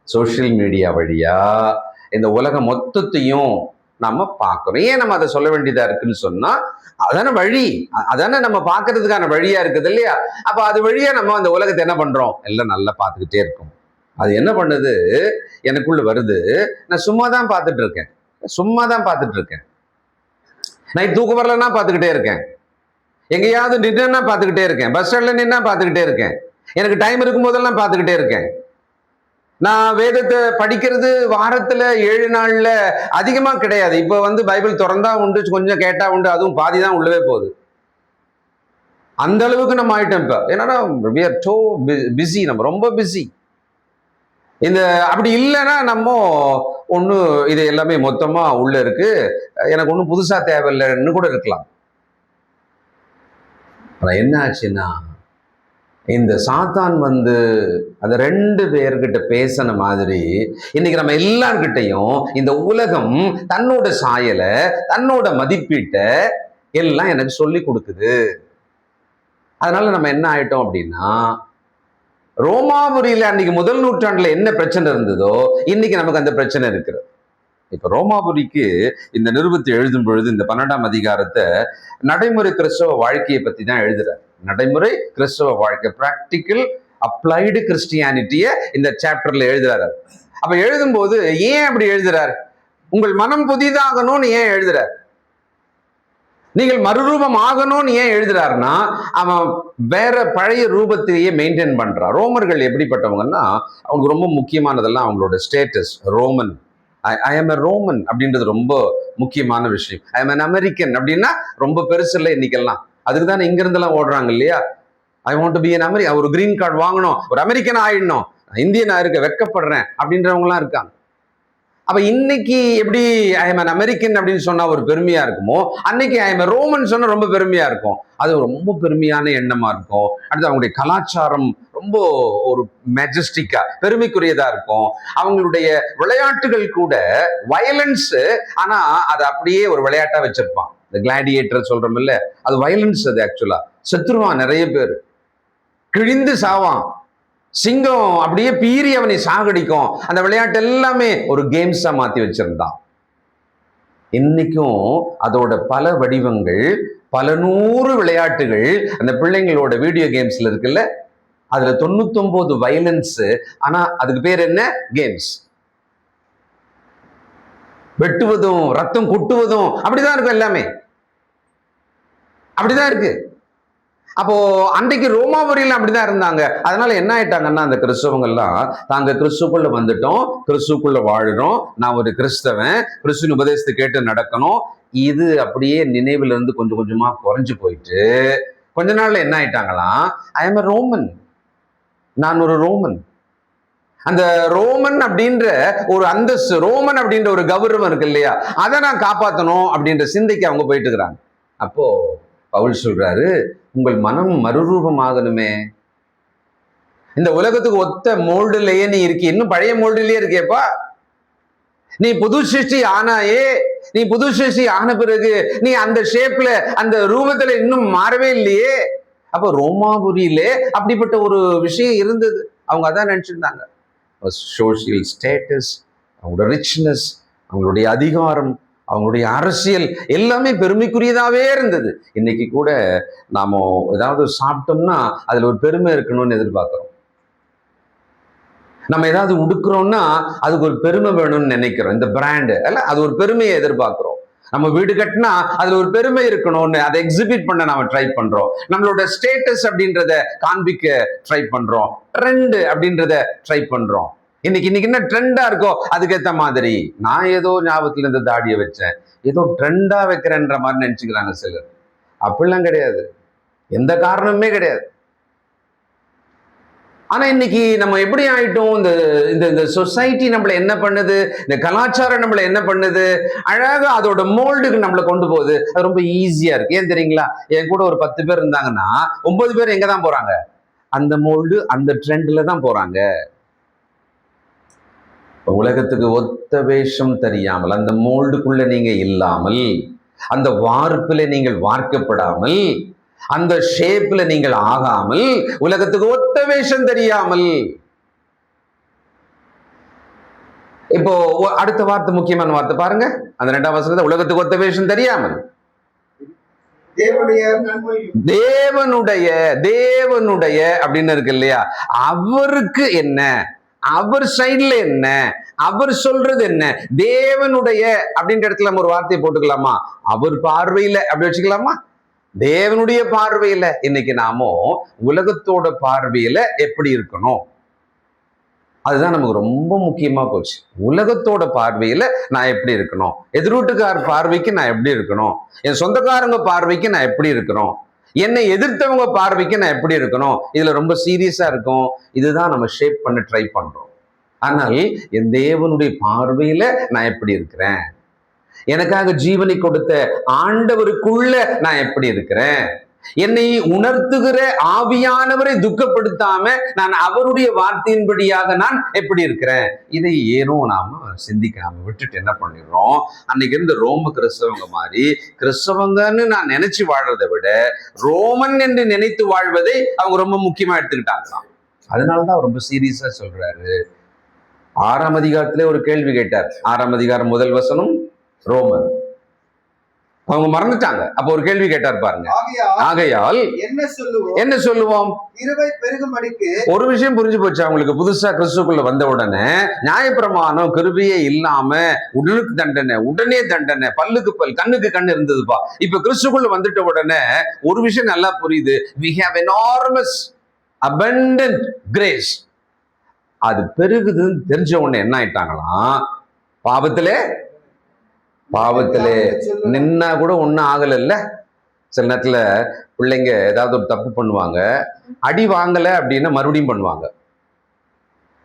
சோசியல் மீடியா வழியா இந்த உலகம் மொத்தத்தையும் நம்ம பார்க்கணும். ஏன் நம்ம அதை சொல்ல வேண்டியதா இருக்குன்னு சொன்னா, அதான வழி, அதானே நம்ம பார்க்கறதுக்கான வழியா இருக்குது இல்லையா? அப்ப அது வழியா நம்ம அந்த உலகத்தை என்ன பண்றோம், எல்லாம் நல்லா பார்த்துக்கிட்டே இருக்கும். அது என்ன பண்ணுது, எனக்குள்ள வருது, நான் சும்மா தான் பார்த்துட்டு இருக்கேன், நைட் தூக்கம் வரலன்னா பார்த்துக்கிட்டே இருக்கேன், எங்கேயாவது நின்னா பார்த்துக்கிட்டே இருக்கேன், பஸ் ஸ்டாண்ட்ல நின்னா பார்த்துக்கிட்டே இருக்கேன், எனக்கு டைம் இருக்கும் போதெல்லாம் பார்த்துக்கிட்டே இருக்கேன். நான் வேதத்தை படிக்கிறது வாரத்துல 7 நாள்ல அதிகமா கிடையாது. இப்ப பைபிள் திறந்தா உண்டு, கொஞ்சம் கேட்டா உண்டு, அதுவும் பாதிதான் உள்ளவே போகுது. அந்த அளவுக்கு நம்ம ஆயிட்டோம் இப்ப. ஏன்னா we are so busy, நம்ம ரொம்ப பிஸி. அப்படி இல்லைன்னா நம்ம ஒண்ணு இது எல்லாமே மொத்தமா உள்ள இருக்கு, எனக்கு ஒண்ணும் புதுசா தேவையில்லைன்னு கூட இருக்கலாம். என்ன ஆச்சுன்னா, இந்த சாத்தான் அந்த 2 பேர்கிட்ட பேசின மாதிரி இன்னைக்கு நம்ம எல்லார்கிட்டையும் இந்த உலகம் தன்னோட சாயல, தன்னோட மதிப்பீட்டை எல்லாம் எனக்கு சொல்லி கொடுக்குது. அதனால நம்ம என்ன ஆயிட்டோம் அப்படின்னா, ரோமாபுரியில அன்னைக்கு முதல் நூற்றாண்டுல என்ன பிரச்சனை இருந்ததோ இன்னைக்கு நமக்கு அந்த பிரச்சனை இருக்கிறது. இப்ப ரோமாபுரிக்கு இந்த நிருபத்தை எழுதும் பொழுது இந்த 12ஆம் அதிகாரத்தை நடைமுறை கிறிஸ்தவ வாழ்க்கையை பத்தி தான் எழுதுறாரு. நடைமுறை கிறிஸ்தவ வாழ்க்கை, பிராக்டிக்கல் அப்ளைடு கிறிஸ்டியானிட்டிய இந்த சாப்டர்ல எழுதுறாரு. அப்ப எழுதும்போது ஏன் அப்படி எழுதுறார்? உங்கள் மனம் புதிதாகணும்னு ஏன் எழுதுறார்? நீங்கள் மறுரூபம் ஆகணும்னு ஏன் எழுதுறாருன்னா, அவன் வேற பழைய ரூபத்திலேயே மெயின்டைன் பண்றான். ரோமர்கள் எப்படிப்பட்டவங்கன்னா, அவங்க ரொம்ப முக்கியமானதெல்லாம் அவங்களோட status. Roman, I am a Roman அப்படின்றது ரொம்ப முக்கியமான விஷயம். ஐ எம் அன் அமெரிக்கன் அப்படின்னா ரொம்ப பெருசு இல்லை இன்னைக்கெல்லாம். அதுக்கு தானே இங்க இருந்தெல்லாம் ஓடுறாங்க இல்லையா? I want to be an American, ஒரு கிரீன் கார்டு வாங்கணும், ஒரு அமெரிக்கன் ஆயிடணும், இந்தியனா இருக்க வெட்கப்படுறேன் அப்படின்றவங்க எல்லாம் இருக்காங்க. அப்ப இன்னைக்கு எப்படி ஐ எம் அன் அமெரிக்கன் அப்படின்னு சொன்னா ஒரு பெருமையா இருக்குமோ, அன்னைக்கு ஐ எம் ரோமன் சொன்னா ரொம்ப பெருமையா இருக்கும். அது ரொம்ப பெருமையான எண்ணமா இருக்கும். அடுத்து அவங்களுடைய கலாச்சாரம் ரொம்ப ஒரு மெஜஸ்டிக்கா பெருமைக்குரியதா இருக்கும். அவங்களுடைய விளையாட்டுகள் கூட வயலன்ஸ், ஆனா அதை அப்படியே ஒரு விளையாட்டா வச்சிருப்பான். இந்த கிளாடியேட்டர் சொல்றோம் இல்ல, அது வயலன்ஸ். அது ஆக்சுவலா செத்துருவான், நிறைய பேர் கிழிந்து சாவான், சிங்கம் அப்படியே பீறி அவனை சாகடிக்கும். அந்த விளையாட்டு எல்லாமே ஒரு கேம்ஸா மாத்தி வச்சிருந்தான். இன்னைக்கும் அதோட பல வடிவங்கள், பல நூறு விளையாட்டுகள் அந்த பிள்ளைங்களோட வீடியோ கேம்ஸ்ல இருக்குல்ல, அதுல 99 வயலன்ஸ். ஆனா அதுக்கு பேர் என்ன? கேம்ஸ். வெட்டுவதும் ரத்தம் கொட்டுவதும் அப்படிதான் இருக்கும், எல்லாமே அப்படிதான் இருக்கு. அப்போ அன்றைக்கு ரோமாபுரியில அப்படிதான் இருந்தாங்க. அதனால என்ன ஆயிட்டாங்கன்னா, அந்த கிறிஸ்தவங்கள்லாம் தாங்க கிறிஸ்துக்குள்ள வந்துட்டோம், கிறிஸ்துக்குள்ள வாழுறோம், நான் ஒரு கிறிஸ்தவன், கிறிஸ்துவின் உபதேசத்தை கேட்டு நடக்கணும், இது அப்படியே நினைவுல இருந்து கொஞ்சம் கொஞ்சமா குறைஞ்சு போயிட்டு கொஞ்ச நாள்ல என்ன ஆயிட்டாங்களாம், ஐ எம் ரோமன், நான் ஒரு ரோமன். அந்த ரோமன் அப்படின்ற ஒரு அந்தஸ்து, ரோமன் அப்படின்ற ஒரு கௌரவம் இருக்கு இல்லையா, அதை நான் காப்பாற்றணும் அப்படின்ற சிந்தைக்கு அவங்க போயிட்டு இருக்கிறாங்க. அப்போ பவுல் சொல்றாரு, உங்கள் மனம் மறுரூபம் ஆகணுமே. இந்த உலகத்துக்கு ஒத்த மோல்டுலயே நீ இருக்க, இன்னும் பழைய மோல்டுலயே இருக்கேப்பா. நீ புது சிருஷ்டி ஆனாயே, நீ புது சிருஷ்டி ஆன பிறகு நீ அந்த ஷேப்ல அந்த ரூபத்துல இன்னும் மாறவே இல்லையே. அப்போ ரோமாபுரியிலே அப்படிப்பட்ட ஒரு விஷயம் இருந்தது. அவங்க அதான் நினைச்சிருந்தாங்க. சோசியல் ஸ்டேட்டஸ், அவங்களோட ரிச்னஸ், அவங்களுடைய அதிகாரம், அவங்களுடைய அரசியல் எல்லாமே பெருமைக்குரியதாவே இருந்தது. இன்னைக்கு கூட நாம ஏதாவது சாப்பிட்டோம்னா அதுல ஒரு பெருமை இருக்கணும்னு எதிர்பார்க்கிறோம். நம்ம ஏதாவது உடுக்கிறோம்னா அதுக்கு ஒரு பெருமை வேணும்னு நினைக்கிறோம். இந்த பிராண்டு அல்ல, அது ஒரு பெருமையை எதிர்பார்க்கிறோம். நம்ம வீடு கட்டினா அதுல ஒரு பெருமை இருக்கணும்னு அதை எக்ஸிபிட் பண்ண நாம ட்ரை பண்றோம். நம்மளோட ஸ்டேட்டஸ் அப்படின்றத காண்பிக்க ட்ரை பண்றோம். ட்ரெண்ட் அப்படின்றத ட்ரை பண்றோம். இன்னைக்கு என்ன ட்ரெண்டா இருக்கோ அதுக்கேற்ற மாதிரி. நான் ஏதோ ஞாபகத்துல இருந்து தாடியை வச்சேன், ஏதோ ட்ரெண்டா வைக்கிறேன்ற மாதிரி நினைச்சுக்கிறாங்க சிலர். அப்படிலாம் கிடையாது, எந்த காரணமுமே கிடையாது. ஆனா இன்னைக்கு நம்ம எப்படி ஆயிட்டோம், இந்த சொசைட்டி நம்மள என்ன பண்ணுது, இந்த கலாச்சாரம் நம்மள என்ன பண்ணுது, அழகா அதோட மோல்டுக்கு நம்மளை கொண்டு போகுது. அது ரொம்ப ஈஸியா இருக்கு. ஏன் தெரியுங்களா? என் கூட ஒரு 10 பேர் இருந்தாங்கன்னா 9 பேர் எங்க தான் போறாங்க? அந்த மோல்டு, அந்த ட்ரெண்ட்ல தான் போறாங்க. உலகத்துக்கு ஒத்த வேஷம் தெரியாமல், அந்த மோல்டுக்குள்ள நீங்க இல்லாமல், அந்த வார்ப்பில நீங்கள் வார்க்கப்படாமல், அந்த ஷேப்ல நீங்கள் ஆகாமல், உலகத்துக்கு ஒத்த வேஷம் தெரியாமல். இப்போ அடுத்த வார்த்தை, முக்கியமான வார்த்தை பாருங்க, அந்த 2ஆம் வசனத்தை, உலகத்துக்கு ஒத்த வேஷம் தெரியாமல், தேவனுடைய அப்படின்னு இருக்கு இல்லையா, அவருக்கு என்ன, அவர் சைட்ல என்ன, அவர் சொல்றது என்ன, தேவனுடைய அப்படின்ற இடத்துல நம்ம ஒரு வார்த்தையை போட்டுக்கலாமா? அவர் பார்வையில அப்படி வச்சுக்கலாமா? தேவனுடைய பார்வையில. இன்னைக்கு நாமோ உலகத்தோட பார்வையில எப்படி இருக்கணும், அதுதான் நமக்கு ரொம்ப முக்கியமா போச்சு. உலகத்தோட பார்வையில நான் எப்படி இருக்கணும், எதிர்வீட்டுக்கார பார்வைக்கு நான் எப்படி இருக்கணும், என் சொந்தக்காரங்க பார்வைக்கு நான் எப்படி இருக்கணும், என்னை எதிர்த்தவங்க பார்வைக்கு நான் எப்படி இருக்கணும், இதுல ரொம்ப சீரியஸா இருக்கும். இதுதான் நம்ம ஷேப் பண்ண ட்ரை பண்றோம். ஆனால் என் தேவனுடைய பார்வையில நான் எப்படி இருக்கிறேன், எனக்காக ஜீவனை கொடுத்த ஆண்டவருக்குள்ள நான் எப்படி இருக்கிறேன், என்னை உணர்த்துகிற ஆவியானவரை துக்கப்படுத்தாம நான் அவருடைய வார்த்தையின்படியாக நான் எப்படி இருக்கிறேன், இதை ஏனோ நாம சிந்திக்காம விட்டுட்டு என்ன பண்ணிடுறோம், அன்னைக்கு இருந்த ரோம கிறிஸ்தவங்க மாதிரி கிறிஸ்தவங்கன்னு நான் நினைச்சு வாழ்றதை விட ரோமன் என்று நினைத்து வாழ்வதை அவங்க ரொம்ப முக்கியமா எடுத்துக்கிட்டாங்களாம். அதனாலதான் ரொம்ப சீரியஸா சொல்றாரு. 6ஆம் அதிகாரத்திலே ஒரு கேள்வி கேட்டார். 6ஆம் அதிகாரம் 1 வசனம், ரோமர் அவங்க மறந்துட்டாங்க. அப்ப ஒரு கேள்வி கேட்டார் பாருங்க. ஆகையால் என்ன சொல்லுவோம்? கிருபை பெருகும்படிக்கு. ஒரு விஷயம் புரிஞ்சு போச்சு அவங்களுக்கு. புதுசா கிறிஸ்துக்குள்ள வந்த உடனே நியாயப்பிரமாணம் கிருபையே இல்லாம உடலுக்கு தண்டனை, உடனே தண்டனை, பல்லுக்கு பல், கண்ணுக்கு கண் இருந்ததுப்பா. இப்ப கிறிஸ்துக்குள்ள வந்துட்ட உடனே ஒரு விஷயம் நல்லா புரியுது. we have enormous abundant grace. அது பெருகுதுன்னு தெரிஞ்ச உடனே என்ன ஆயிட்டாங்களாம்? பாவத்திலே நின்னா கூட ஒன்றும் ஆகலைல்ல. சில நேரத்தில் பிள்ளைங்க ஏதாவது ஒரு தப்பு பண்ணுவாங்க, அடி வாங்கலை அப்படின்னா மறுபடியும் பண்ணுவாங்க.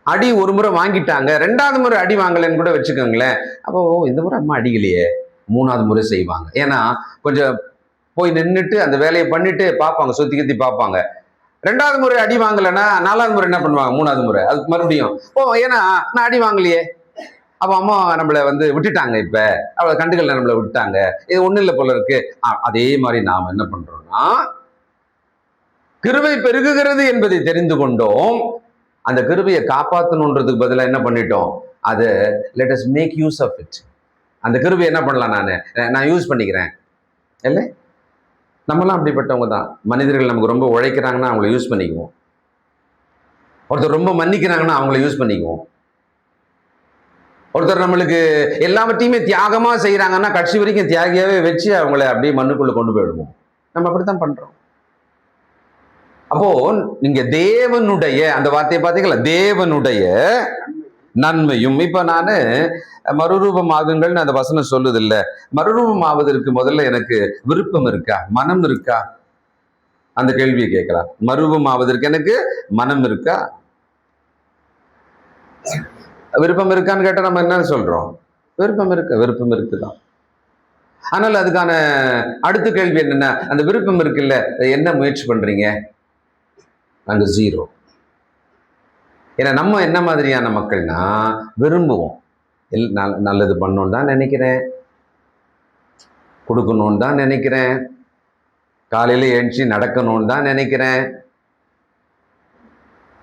அடி ஒரு முறை வாங்கிட்டாங்க, 2வது முறை அடி வாங்கலைன்னு கூட வச்சுக்கோங்களேன். அப்போ இந்த முறை அம்மா அடிக்கலையே, 3வது முறை செய்வாங்க. ஏன்னா கொஞ்சம் போய் நின்றுட்டு அந்த வேலையை பண்ணிட்டு பார்ப்பாங்க, சுத்தி கத்தி பார்ப்பாங்க. 2வது முறை அடி வாங்கலைன்னா 4வது முறை என்ன பண்ணுவாங்க? 3வது முறை அதுக்கு மறுபடியும் ஏன்னா நான் அடி வாங்கலையே, அப்ப அம்மா நம்மளை விட்டுட்டாங்க, இப்ப அவளை கண்டுகள் நம்மளை விட்டாங்க, இது ஒண்ணு இல்லை போல இருக்கு. அதே மாதிரி நாம் என்ன பண்றோம்னா, கிருபை பெருகுகிறது என்பதை தெரிந்து கொண்டோம். அந்த கிருபையை காப்பாற்றணுன்றதுக்கு பதிலாக என்ன பண்ணிட்டோம்? அதை let us make use of it. அந்த கிருபையை என்ன பண்ணலாம்? நான் யூஸ் பண்ணிக்கிறேன் இல்லை? நம்மளாம் அப்படிப்பட்டவங்க தான். மனிதர்கள் நமக்கு ரொம்ப உழைக்கிறாங்கன்னா அவங்கள யூஸ் பண்ணிக்குவோம். ஒருத்தர் ரொம்ப மன்னிக்கிறாங்கன்னா அவங்கள யூஸ் பண்ணிக்குவோம். ஒருத்தர் நம்மளுக்கு எல்லாவற்றையுமே தியாகமா செய்யறாங்கன்னா கட்சி வரைக்கும் தியாகியாவே வச்சு அவங்கள அப்படியே மண்ணுக்குள்ள கொண்டு போயிடுவோம். நம்ம அப்படித்தான் பண்றோம். அப்போ நீங்க தேவனுடைய அந்த வார்த்தையை பார்த்தீங்களா? தேவனுடைய நன்மையும். இப்ப நானு மறுரூபம் ஆகுங்கள்னு அந்த வசனம் சொல்லுது இல்ல. மறுரூபம் ஆவதற்கு முதல்ல எனக்கு விருப்பம் இருக்கா, மனம் இருக்கா? அந்த கேள்வியை கேட்கலாம். மறுரூபம் ஆவதற்கு எனக்கு மனம் இருக்கா, விருப்பம் இருக்கான்னு கேட்டா நம்ம என்ன சொல்றோம்? விருப்பம் இருக்குதான். ஆனால் அதுக்கான அடுத்த கேள்வி என்னன்னா, அந்த விருப்பம் இருக்குல்ல, என்ன முயற்சி பண்றீங்க? அங்க 0. ஏன்னா நம்ம என்ன மாதிரியான மக்கள்னா, விரும்புவோம், நல்லது பண்ணணும்னு தான் நினைக்கிறேன், கொடுக்கணும்னு தான் நினைக்கிறேன், காலையில எழுச்சி நடக்கணும்னு தான் நினைக்கிறேன்,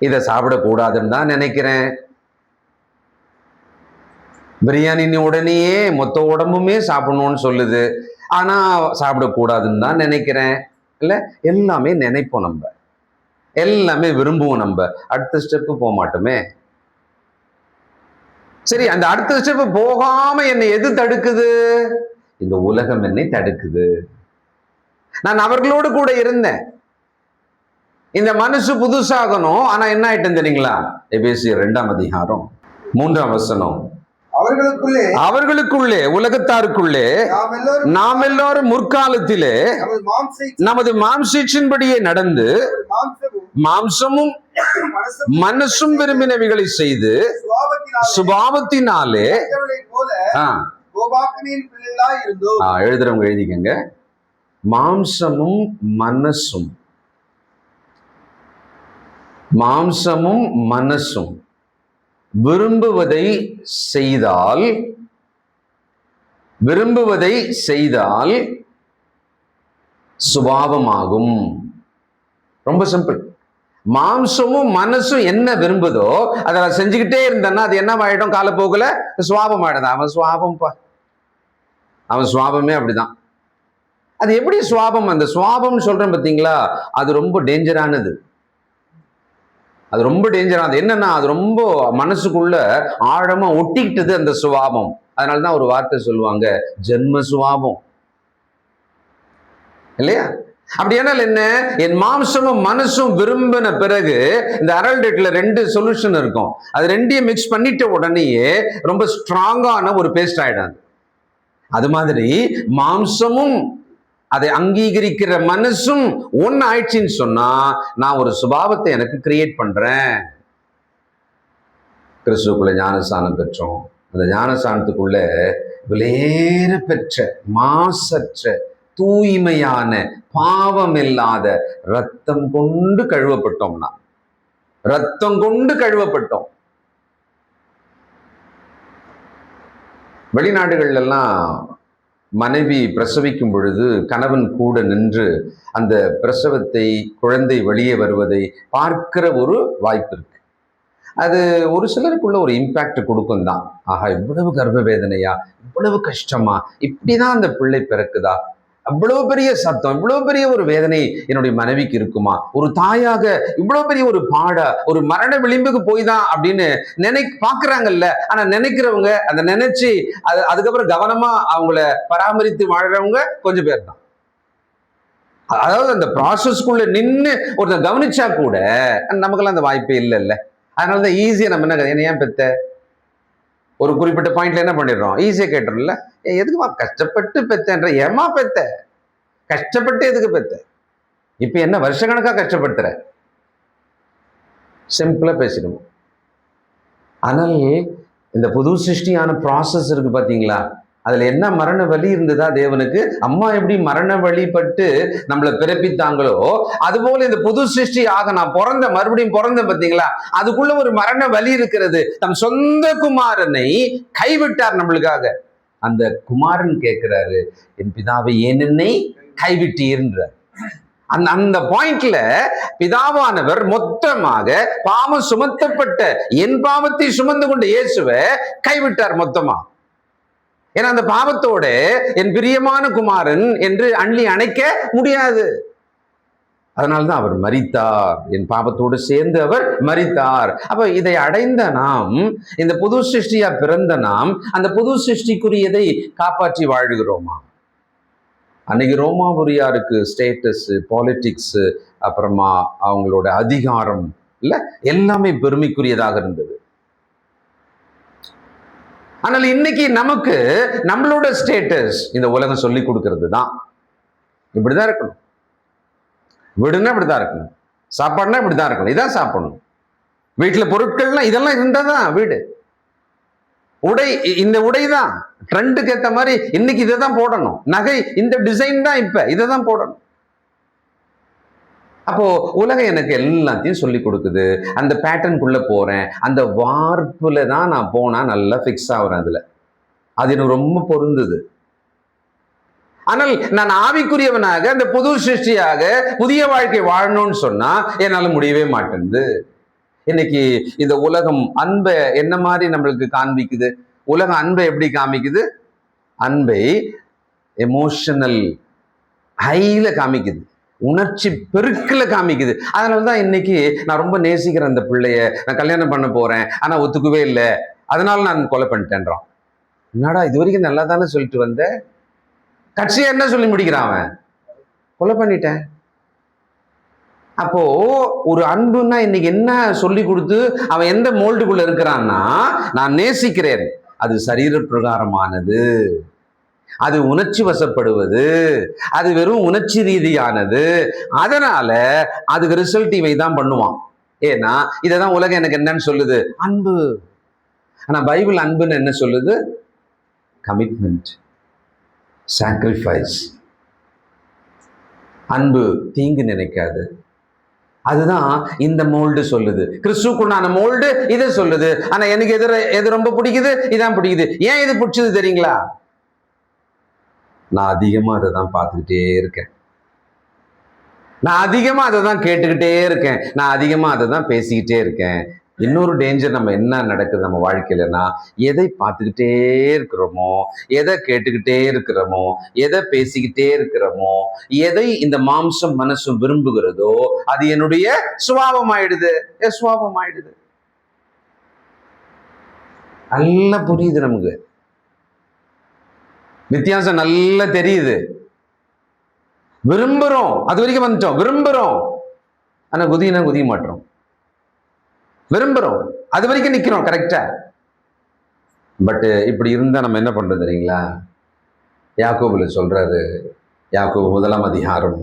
இதை சாப்பிடக்கூடாதுன்னு தான் நினைக்கிறேன், பிரியாணி உடனேயே மொத்த உடம்புமே சாப்பிடணும்னு சொல்லுது, ஆனா சாப்பிடக்கூடாதுன்னு தான் நினைக்கிறேன். இல்ல, எல்லாமே நினைப்போம், நம்ம எல்லாமே விரும்புவோம். நம்ம அடுத்த ஸ்டெப்பு போக மாட்டோமே. சரி, அந்த அடுத்த ஸ்டெப்பு போகாம என்னை எது தடுக்குது? இந்த உலகம் என்னை தடுக்குது. நான் அவர்களோடு கூட இருந்தேன். இந்த மனசு புதுசாகணும். ஆனா என்ன ஆயிட்டு தெரியுங்களா? எபேசியர் 2ஆம் அதிகாரம் 3ஆம் வசனம். அவர்களுக்குள்ளே உலகத்தாருக்குள்ளே நாம் எல்லோரும் முற்காலத்திலே நமது மாம்சத்தின்படியே நடந்து மாம்சமும் மனசும் விரும்பினவைகளை செய்து சுபாவத்தினாலே எழுதுறவங்க எழுதிக்கங்க. மாம்சமும் மனசும் விரும்புவதை செய்தால் சுபாவமாகும். ரொம்ப சிம்பிள். மாம்சமும் மனசும் என்ன விரும்புதோ அதை செஞ்சுக்கிட்டே இருந்தேன்னா அது என்னவாயிடும்? காலப்போக்குல சுபாவம் ஆயிடும். அவன் சுபாவமே அப்படிதான். அது எப்படி சுபாவம்? அந்த சுபாவம் சொல்றேன் பார்த்தீங்களா, அது ரொம்ப டேஞ்சரானது. என்னன்னா, அது ரொம்ப மனசுக்குள்ள ஆழமா ஒட்டிக்கிட்டது அந்த சுபாவம். அதனாலதான் ஒரு வார்த்தை சொல்லுவாங்க, ஜென்ம சுபாவம், இல்லையா? அப்படியானால் என்ன? என் மாம்சமும் மனசும் விரும்பின பிறகு இந்த அரல்டேட்ல 2 சொல்யூஷன் இருக்கும். அது 2ஐயும் மிக்ஸ் பண்ணிட்ட உடனேயே ரொம்ப ஸ்ட்ராங்கான ஒரு பேஸ்ட் ஆயிடாது. அது மாதிரி மாம்சமும் அதை அங்கீகரிக்கிற மனசும் ஒன்னு ஆயிடுச்சின்னு சொன்னா நான் ஒரு சுபாவத்தை எனக்கு கிரியேட் பண்றேன். கிறிஸ்துக்குள்ள ஞானஸ்தானம் பெற்றோம். அந்த ஞானஸ்தானத்துக்குள்ள விலையேற பெற்ற மாசற்ற தூய்மையான பாவம் இல்லாத ரத்தம் கொண்டு கழுவப்பட்டோம்னா, வெளிநாடுகள் எல்லாம் மனைவி பிரசவிக்கும் பொழுது கணவன் கூட நின்று அந்த பிரசவத்தை, குழந்தை வெளியே வருவதை பார்க்கிற ஒரு வாய்ப்பு இருக்கு. அது ஒரு சிலருக்குள்ள ஒரு இம்பாக்ட் கொடுக்கும் தான். ஆஹா, இவ்வளவு கர்ப்ப வேதனையா, இவ்வளவு கஷ்டமா, இப்படிதான் அந்த பிள்ளை பிறக்குதா, அவ்வளவு பெரிய சத்தம், இவ்வளவு பெரிய ஒரு வேதனை என்னுடைய மனைவிக்கு இருக்குமா, ஒரு தாயாக இவ்வளவு பெரிய ஒரு பாடா, ஒரு மரண விளிம்புக்கு போய் தான் அப்படின்னு பாக்குறாங்கல்ல. ஆனா நினைக்கிறவங்க அதை நினைச்சு அதுக்கப்புறம் கவனமா அவங்கள பராமரித்து வாழ்றவங்க கொஞ்சம் பேர் தான். அதாவது அந்த ப்ராசஸ்க்குள்ள நின்று ஒருத்தர் கவனிச்சா கூட நமக்கெல்லாம் அந்த வாய்ப்பே இல்லைல்ல. அதனாலதான் ஈஸியா நம்ம என்ன ஏன் பெத்த ஒரு குறிப்பிட்ட பாயிண்ட்ல என்ன பண்ணிடுறோம், ஈஸியா கேட்டுறோம்ல. எதுக்குமா கஷ்டப்பட்டு பெத்தன்ற, ஏமா பெத்த, கஷ்டப்பட்டு எதுக்கு பெத்த, இப்ப என்ன வருஷ கணக்கா கஷ்டப்படுத்துற, சிம்பிளா பேசிடுவோம். ஆனால் இந்த புது சிருஷ்டியான ப்ராசஸ் இருக்கு பாத்தீங்களா, அதுல என்ன மரண வலி இருந்ததா தேவனுக்கு, அம்மா எப்படி மரண வழிபட்டு நம்மளை பிறப்பித்தாங்களோ அதுபோல இந்த புது சிருஷ்டி ஆக நான் மறுபடியும் பிறந்த பாத்தீங்களா, அதுக்குள்ள ஒரு மரண வலி இருக்கிறது. தம் சொந்த குமாரனை கைவிட்டார் நம்மளுக்காக. அந்த குமாரன் கேட்கிறாரு, என் பிதாவை ஏன் என்னை கைவிட்டீர்ன்றார். அந்த பாயிண்ட்ல பிதாவானவர் மொத்தமாக பாவம் சுமத்தப்பட்ட என் பாவத்தை சுமந்து கொண்ட இயேசுவை கைவிட்டார் மொத்தமா. ஏன்னா அந்த பாவத்தோட என் பிரியமான குமாரன் என்று அணைக்க முடியாது. அதனால்தான் அவர் மரித்தார், என் பாவத்தோடு சேர்ந்து அவர் மரித்தார். அப்ப இதை அடைந்த நாம், இந்த புது சிருஷ்டியா பிறந்த நாம், அந்த புது சிருஷ்டிக்குரியதை காப்பாற்றி வாழ்கிறோமா? அன்னைக்கு ரோமாபுரியாருக்கு ஸ்டேட்டஸ், பாலிடிக்ஸ், அப்புறமா அவங்களோட அதிகாரம் இல்ல எல்லாமே பெருமைக்குரியதாக இருந்தது. ஆனால் இன்னைக்கு நமக்கு நம்மளோட ஸ்டேட்டஸ் இந்த உலகம் சொல்லி கொடுக்கிறது தான். இப்படிதான் இருக்கணும், வீடுன்னா இப்படிதான் இருக்கணும், சாப்பாடுனா இப்படிதான் இருக்கணும், இதான் சாப்பிடணும், வீட்டுல பொருட்கள்லாம் இதெல்லாம் இருந்தாதான் வீடு. உடை இந்த உடை தான் ட்ரெண்டுக்கு ஏற்ற மாதிரி இன்னைக்கு இதை தான் போடணும், நகை இந்த டிசைன் தான் இப்ப இதை தான் போடணும். அப்போ உலகம் எனக்கு எல்லாத்தையும் சொல்லி கொடுக்குது, அந்த பேட்டர்னுக்குள்ள போறேன், அந்த வார்ப்புல தான் நான் போனா நல்லா ஃபிக்ஸ் ஆகுறேன், அதுல அது எனக்கு ரொம்ப பொருந்தது. ஆனால் நான் ஆவிக்குரியவனாக அந்த புது சிருஷ்டியாக புதிய வாழ்க்கை வாழணும்னு சொன்னா என்னால முடியவே மாட்டேங்குது. இன்னைக்கு இந்த உலகம் அன்பை என்ன மாதிரி நம்மளுக்கு காண்பிக்குது? உலகம் அன்பை எப்படி காமிக்குது? அன்பை எமோஷனல் ஹைல காமிக்குது, உணர்ச்சி பெருக்கில் காமிக்குது. அதனாலதான் இன்னைக்கு நான் ரொம்ப நேசிக்கிறேன் அந்த பிள்ளைய, நான் கல்யாணம் பண்ண போறேன் ஆனா ஒத்துக்கவே இல்லை, அதனால நான் கொலை பண்ணிட்டேன்றான். என்னடா இது வரைக்கும் நல்லா தானே சொல்லிட்டு வந்த, கட்சியா என்ன சொல்லி முடிக்கிறான் அவன், கொலை பண்ணிட்டேன். அப்போ ஒரு அன்புன்னா இன்னைக்கு என்ன சொல்லி கொடுத்து அவன் எந்த மோல்டுக்குள்ள இருக்கிறான்னா, நான் நேசிக்கிறேன், அது சரீர பிரகாரமானது, அது உணர்ச்சி வசப்படுவது, அது வெறும் உணர்ச்சி ரீதியானது, அதனால அதுக்கு ரிசல்ட் இவை தான் பண்ணுவான். ஏன்னா இதைதான் உலகம் எனக்கு என்னன்னு சொல்லுது, அன்பு. ஆனா பைபிள் அன்புன்னு என்ன சொல்லுது? Commitment, sacrifice. அன்பு தீங்கு நினைக்காது. அதுதான் இந்த மோல்டு சொல்லுது. கிறிஸ்துக்குண்டான மோல்டு இதை சொல்லுது. ஆனா எனக்கு எது ரொம்ப பிடிக்குது, இதான் பிடிக்குது. ஏன் இது பிடிச்சது தெரியுங்களா? நான் அதிகமா அதை தான் பார்த்துக்கிட்டே இருக்கேன், நான் அதிகமா அதை தான் கேட்டுக்கிட்டே இருக்கேன், நான் அதிகமா அதை தான் பேசிக்கிட்டே இருக்கேன். இன்னொரு டேஞ்சர் நம்ம என்ன நடக்குது நம்ம வாழ்க்கையிலன்னா, எதை பார்த்துக்கிட்டே இருக்கிறோமோ, எதை கேட்டுக்கிட்டே இருக்கிறோமோ, எதை பேசிக்கிட்டே இருக்கிறோமோ, எதை இந்த மாம்சம் மனசும் விரும்புகிறதோ அது என்னுடைய சுபாவம் ஆயிடுது. சுபாவம் ஆயிடுது. நல்லா புரியுது, நமக்கு வித்தியாசம் நல்லா தெரியுது. விரும்புறோம், அது வரைக்கும் வந்துட்டோம், விரும்புறோம், ஆனா குதினா குதிக்க மாட்டோம். விரும்புறோம், அது வரைக்கும் நிக்கிறோம் கரெக்டா. பட் இப்படி இருந்தா நம்ம என்ன பண்றது தெரியுங்களா? யாக்கோபுல சொல்றாரு, யாக்கோபு 1 அதிகாரம்,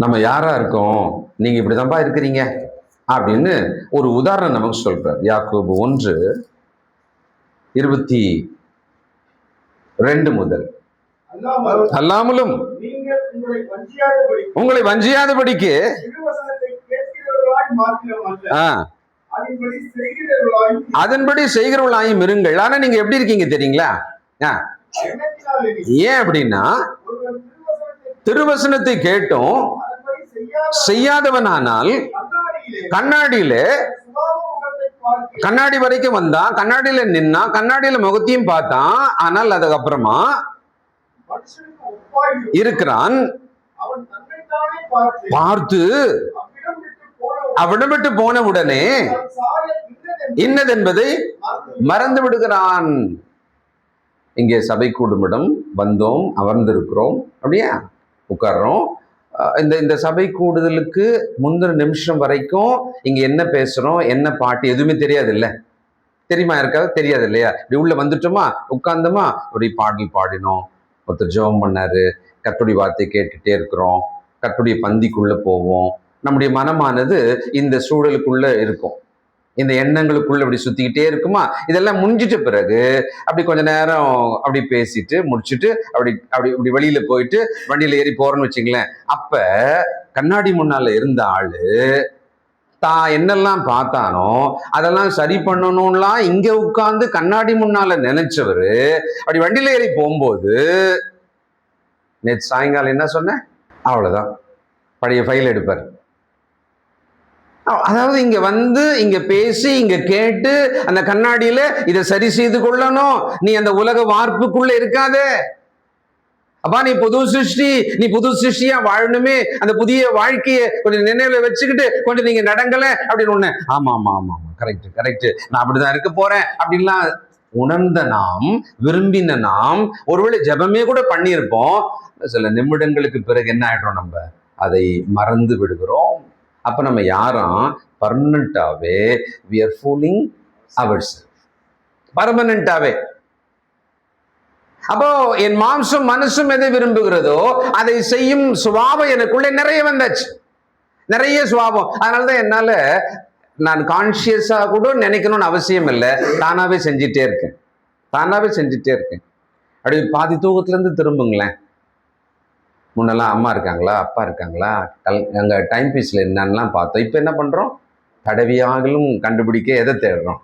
நம்ம யாரா இருக்கோம், நீங்க இப்படிதான்ப்பா இருக்கிறீங்க அப்படின்னு ஒரு உதாரணம் நமக்கு சொல்றார். யாக்கோபு 1:22 முதல், அல்லாமலும் உங்களை வஞ்சியாதபடிக்கு அதன்படி செய்கிறவர்களாயும் இருங்கள். ஆனா நீங்க எப்படி இருக்கீங்க தெரியுங்களா? ஏன் அப்படின்னா, திருவசனத்தை கேட்டும் செய்யாதவனானால் கண்ணாடியில கண்ணாடி வரைக்கும் வந்தான், கண்ணாடியில நின்னான், கண்ணாடியில முகத்தையும் பார்த்தான். ஆனால் அதுக்கப்புறமா இருக்கிறான் பார்த்து அவ்விடம் விட்டு போன உடனே இன்னதென்பதை மறந்து விடுகிறான். இங்கே சபை கூடுமிடம் வந்தோம், அமர்ந்திருக்கிறோம், அப்படியா உட்கார்றோம். இந்த இந்த சபை கூடுதலுக்கு முந்தின நிமிஷம் வரைக்கும் இங்க என்ன பேசுறோம், என்ன பாட்டு எதுவுமே தெரியாது இல்ல, தெரியுமா? இருக்காது, தெரியாது இல்லையா? இப்படி உள்ள வந்துட்டோமா, உட்கார்ந்தோமா, அப்படி பாடல் பாடினோம், ஒருத்தர் ஜெபம் பண்ணாரு, கர்த்தருடைய வார்த்தை கேட்டுட்டே இருக்கிறோம், கர்த்தருடைய பந்திக்குள்ள போவோம். நம்முடைய மனமானது இந்த சூழலுக்குள்ள இருக்கும், இந்த எண்ணங்களுக்குள்ள அப்படி சுத்திக்கிட்டே இருக்குமா. இதெல்லாம் முடிஞ்சிட்ட பிறகு அப்படி கொஞ்ச நேரம் அப்படி பேசிட்டு முடிச்சுட்டு அப்படி அப்படி இப்படி வெளியில போயிட்டு வண்டியில ஏறி போறோன்னு வச்சுங்களேன். அப்ப கண்ணாடி முன்னால இருந்த ஆளு தான் என்னெல்லாம் பார்த்தானோ அதெல்லாம் சரி பண்ணணும்லாம் இங்க உட்கார்ந்து கண்ணாடி முன்னால நினைச்சவரு அப்படி வண்டியில ஏறி போகும்போது நேற்று சாயங்காலம் என்ன சொன்னேன், அவ்வளவுதான், பழைய ஃபைல் எடுப்பார். அதாவது இங்க வந்து இங்க பேசி இங்க கேட்டு அந்த கண்ணாடியில இதை சரி செய்து கொள்ளணும். நீ அந்த உலக வார்ப்புக்குள்ள இருக்காதே, அப்பா நீ புது சிருஷ்டி, நீ புது சிருஷ்டியா வாழணுமே, அந்த புதிய வாழ்க்கையை கொஞ்சம் நினைவுல வச்சுக்கிட்டு கொஞ்சம் நீங்க நடங்கல அப்படின்னு ஒண்ணு. ஆமா ஆமா ஆமா ஆமா, கரெக்ட் கரெக்ட், நான் அப்படிதான் இருக்க போறேன் அப்படின்லாம் உணர்ந்த நாம், விரும்பின நாம், ஒருவேளை ஜெபமே கூட பண்ணியிருப்போம். சில நிமிடங்களுக்கு பிறகு என்ன ஆயிடுறோம், நம்ம அதை மறந்து விடுகிறோம். அப்ப நம்ம யாரும் பர்மனண்டாவே we are fooling ourselves, பர்மனண்டாவே. அப்போ என் மாம்சம் மனசும் எதை விரும்புகிறதோ அதை செய்யும் சுபாவம் எனக்குள்ளே நிறைய வந்தாச்சு, நிறைய சுபாவம். அதனாலதான் என்னால நான் கான்சியஸா கூட நினைக்கணும்னு அவசியம் இல்லை, தானாவே செஞ்சுட்டே இருக்கேன், தானாவே செஞ்சுட்டே இருக்கேன். அப்படி பாதி தூக்கத்துல இருந்து திரும்புங்களேன். முன்னெல்லாம் அம்மா இருக்காங்களா, அப்பா இருக்காங்களா, அங்க டைம் பீஸ்ல என்னன்னெலாம் பார்த்தோம். இப்ப என்ன பண்றோம், தடவியாகலும் கண்டுபிடிக்க எதை தேடுறோம்.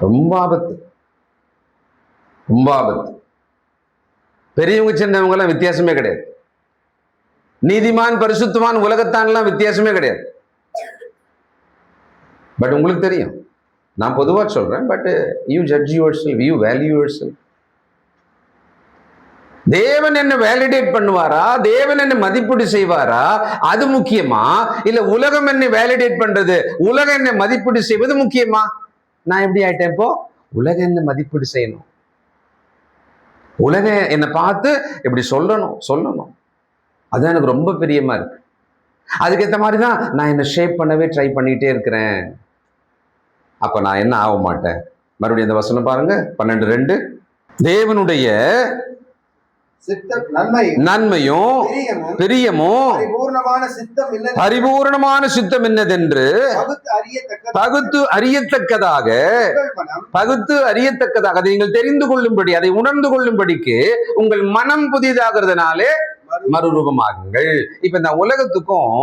ரொம்ப ஆபத்து, ரொம்ப ஆபத்து. பெரியவங்க சின்னவங்க எல்லாம் வித்தியாசமே கிடையாது, நீதிமான் பரிசுத்தமான் உலகத்தான்லாம் வித்தியாசமே கிடையாது. பட் உங்களுக்கு தெரியும், நான் பொதுவா சொல்றேன், but you judge your self, you value your self. தேவன் என்ன வேலிடேட் பண்ணுவாரா, தேவன் என்ன மதிப்பீடு செய்வாரா, அது முக்கியமா, இல்ல உலகம் என்ன வேலிடேட் பண்றது, உலகம் என்ன மதிப்பீடு செய்வது முக்கியமா? நான் எப்படி ஆயிட்டேன் இப்போ, உலகம் என்ன மதிப்பீடு செய்யணும், உலகம் என்னை பார்த்து இப்படி சொல்லணும் சொல்லணும், அதுதான் எனக்கு ரொம்ப பிரியமா இருக்கு. அதுக்கேற்ற மாதிரி தான் நான் என்னை ஷேப் பண்ணவே ட்ரை பண்ணிட்டே இருக்கிறேன். அப்ப நான் என்ன ஆக மாட்டேன். மறுபடியும் இந்த வசனம் பாருங்க, 12:2. தேவனுடைய நன்மையும் பிரியமும் பரிபூர்ணமான சித்தம் என்னதென்று பகுத்து அறியத்தக்கதாக அதை நீங்கள் தெரிந்து கொள்ளும்படி, அதை உணர்ந்து கொள்ளும்படிக்கு உங்கள் மனம் புதிதாகிறதுனாலே மறுரூபமாகுங்கள். இப்ப இந்த உலகத்துக்கும்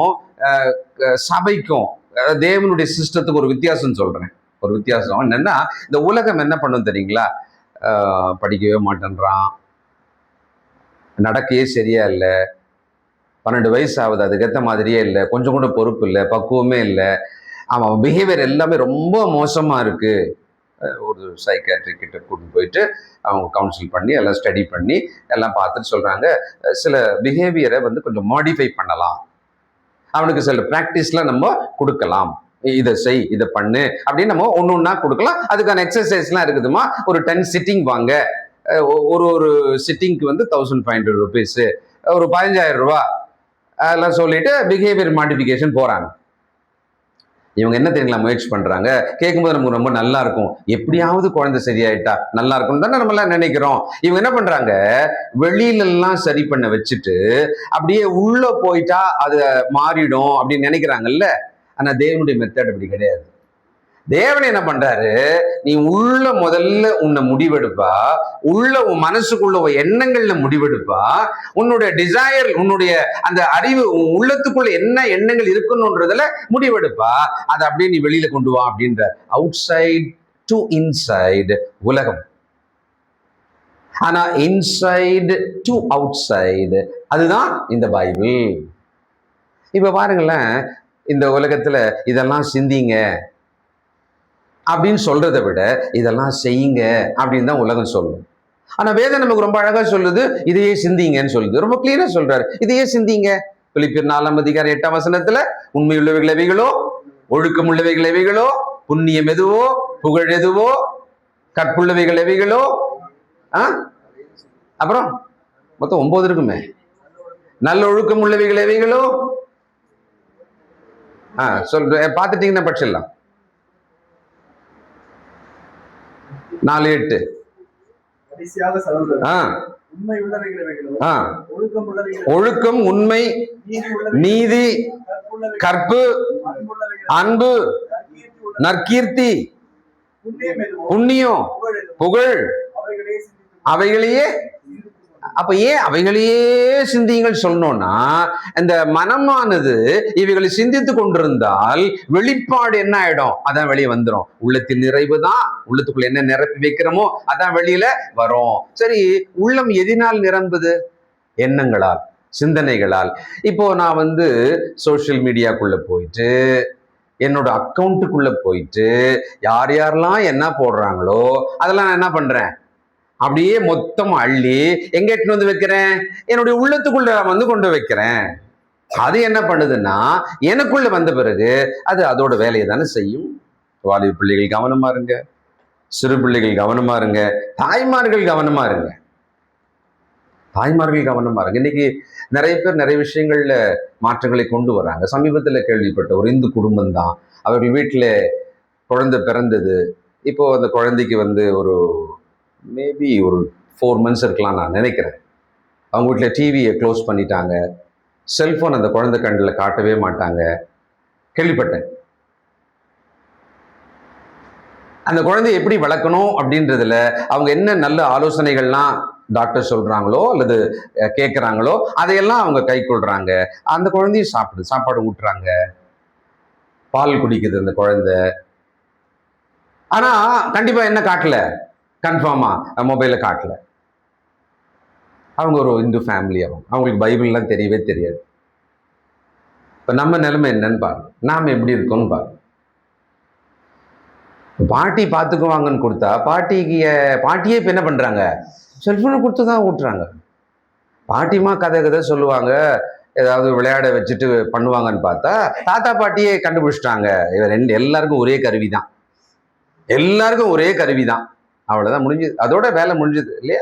சபைக்கும் தேவனுடைய சிஸ்டத்துக்கு ஒரு வித்தியாசம் சொல்றேன். ஒரு வித்தியாசம் என்னன்னா, இந்த உலகம் என்ன பண்ணும் தெரியுங்களா, படிக்கவே மாட்டேன்றான், நடக்கையே சரியா இல்லை, 12 வயசு ஆகுது, அதுக்கேற்ற மாதிரியே இல்லை, கொஞ்சம் கூட பொறுப்பு இல்லை, பக்குவமே இல்லை, அவன் பிஹேவியர் எல்லாமே ரொம்ப மோசமா இருக்கு. ஒரு சைக்காட்ரிக் கிட்ட கூட்டிட்டு போயிட்டு அவங்க கவுன்சில் பண்ணி எல்லாம் ஸ்டடி பண்ணி எல்லாம் பார்த்துட்டு சொல்றாங்க, சில பிஹேவியரை வந்து கொஞ்சம் மாடிஃபை பண்ணலாம், அவனுக்கு சில ப்ராக்டிஸ்லாம் நம்ம கொடுக்கலாம், இதை செய் இதை பண்ணு அப்படின்னு நம்ம ஒன்று ஒன்றா கொடுக்கலாம். அதுக்கான எக்ஸசைஸ்லாம் இருக்குதுமா, ஒரு 10 சிட்டிங் வாங்க, ஒரு சிட்டிங்க்கு வந்து 1500 rupees, ஒரு 15,000 ரூபா அதெல்லாம் சொல்லிட்டு பிஹேவியர் மாடிஃபிகேஷன் போறாங்க. இவங்க என்ன தெரியுங்களா முயற்சி பண்றாங்க, கேட்கும்போது நமக்கு ரொம்ப நல்லா இருக்கும், எப்படியாவது குழந்தை சரியாயிட்டா நல்லா இருக்கும் தானே நம்ம எல்லாம் நினைக்கிறோம். இவங்க என்ன பண்றாங்க, வெளியிலெல்லாம் சரி பண்ண வச்சுட்டு அப்படியே உள்ள போயிட்டா அது மாறிடும் அப்படின்னு நினைக்கிறாங்கல்ல. ஆனா தேவனுடைய மெத்தட் அப்படி கிடையாது. தேவன் என்ன பண்றாரு, நீ உள்ள முதல்ல உன்னை முடிவெடுப்பா, உள்ள உன் மனசுக்குள்ள எண்ணங்கள்ல முடிவெடுப்பா, உன்னுடைய டிசையர், உன்னுடைய அந்த அறிவு, உன் உள்ளத்துக்குள்ள என்ன எண்ணங்கள் இருக்கணும்ன்றதுல முடிவெடுப்பா, அதை அப்படியே நீ வெளியில கொண்டு வா அப்படின்ற. அவுட் சைட் டு இன்சைடு உலகம், ஆனா இன்சைடு டு அவுட் சைடு அதுதான் இந்த பைபிள். இப்ப பாருங்களேன், இந்த உலகத்துல இதெல்லாம் சிந்திங்க அப்படின்னு சொல்றதை விட இதெல்லாம் செய்யுங்க அப்படின்னு தான் உலகம் சொல்லும். ஆனா வேதம் நமக்கு ரொம்ப அழகா சொல்லுது, இதையே சிந்திங்கன்னு சொல்லுது. ரொம்ப கிளியரா சொல்றாரு, இதையே சிந்திங்க. பிலிப்பியர் 4:8 உண்மையுள்ளவைகள் எவைகளோ, ஒழுக்கம் உள்ளவைகள் எவைகளோ, புண்ணியம் எதுவோ, புகழ் எதுவோ, கற்புள்ளவைகள் எவைகளோ, அப்புறம் மொத்தம் 9 இருக்குமே. நல்ல ஒழுக்கம் உள்ளவைகள் எவைகளோ, சொல்ற பார்த்துட்டீங்கன்னா படிச்சிடலாம். 4:8. ஒழுக்கம், உண்மை, நீதி, கற்பு, அன்பு, நற்கீர்த்தி, புண்ணியம், புகழ், அவைகளையே. அப்ப ஏன் அவைகளையே சிந்திங்கள் சொல்லணும்னா, இந்த மனமானது இவைகளை சிந்தித்து கொண்டிருந்தால் வெளிப்பாடு என்ன ஆயிடும்? அதான் வெளியே வந்துடும். உள்ளத்தின் நிறைவு தான், உள்ளத்துக்குள்ள என்ன நிரப்பி வைக்கிறோமோ அதான் வெளியில வரும். சரி, உள்ளம் எதினால் நிரம்புது? எண்ணங்களால், சிந்தனைகளால். இப்போ நான் சோசியல் மீடியாக்குள்ள போயிட்டு, என்னோட அக்கௌண்ட்டுக்குள்ள போயிட்டு யார் யாரெல்லாம் என்ன போடுறாங்களோ அதெல்லாம் நான் என்ன பண்றேன்? அப்படியே மொத்தம் அள்ளி எங்க எடுத்துட்டு வந்து வைக்கிறேன்? என்னுடைய உள்ளத்துக்குள்ள கொண்டு வைக்கிறேன். அது என்ன பண்ணுதுன்னா, எனக்குள்ள வந்த பிறகு அது அதோட வேலையை தானே செய்யும். வாலிப பிள்ளைகள் கவனமா இருங்க, சிறு பிள்ளைகள் கவனமா இருங்க, தாய்மார்கள் கவனமா இருங்க. தாய்மார்கள் கவனமா இருங்க. இன்னைக்கு நிறைய பேர் நிறைய விஷயங்கள்ல மாற்றங்களை கொண்டு வராங்க. சமீபத்தில் கேள்விப்பட்ட ஒரு இந்து குடும்பம் தான், அவர்கள் வீட்டில் குழந்தை பிறந்தது. இப்போ அந்த குழந்தைக்கு ஒரு மேபி ஒரு 4 months இருக்கலாம் நான் நினைக்கிறேன். அவங்க வீட்டில் டிவியை க்ளோஸ் பண்ணிட்டாங்க, செல்போன் அந்த குழந்தை கண்ணில் காட்டவே மாட்டாங்க. கேள்விப்பட்டேன். அந்த குழந்தையை எப்படி வளர்க்கணும் அப்படின்றதுல அவங்க என்ன நல்ல ஆலோசனைகள்லாம் டாக்டர் சொல்றாங்களோ அல்லது கேட்குறாங்களோ அதையெல்லாம் அவங்க கை கொள்றாங்க. அந்த குழந்தையும் சாப்பாடு ஊட்டுறாங்க, பால் குடிக்குது அந்த குழந்தை. ஆனா கண்டிப்பா என்ன காட்டல, கன்ஃபார்மா மொபைல காட்டல. அவங்க ஒரு இந்து ஃபேமிலி, அவங்களுக்கு பைபிள்லாம் தெரியவே தெரியாது. இப்ப நம்ம நிலைமை என்னன்னு பாருங்க, நாம எப்படி இருக்கோம்னு பாருங்க. பாட்டி பார்த்துக்குவாங்கன்னு கொடுத்தா பாட்டியே இப்ப என்ன பண்றாங்க? செல்போனை கொடுத்து தான் ஊட்டுறாங்க. பாட்டிமா கதை சொல்லுவாங்க, ஏதாவது விளையாட வச்சுட்டு பண்ணுவாங்கன்னு பார்த்தா தாத்தா பாட்டியே கண்டுபிடிச்சிட்டாங்க. எல்லாருக்கும் ஒரே கருவி தான், எல்லாருக்கும் ஒரே கருவி தான். அவ்வளவுதான், முடிஞ்சது. அதோட வேலை முடிஞ்சது இல்லையா?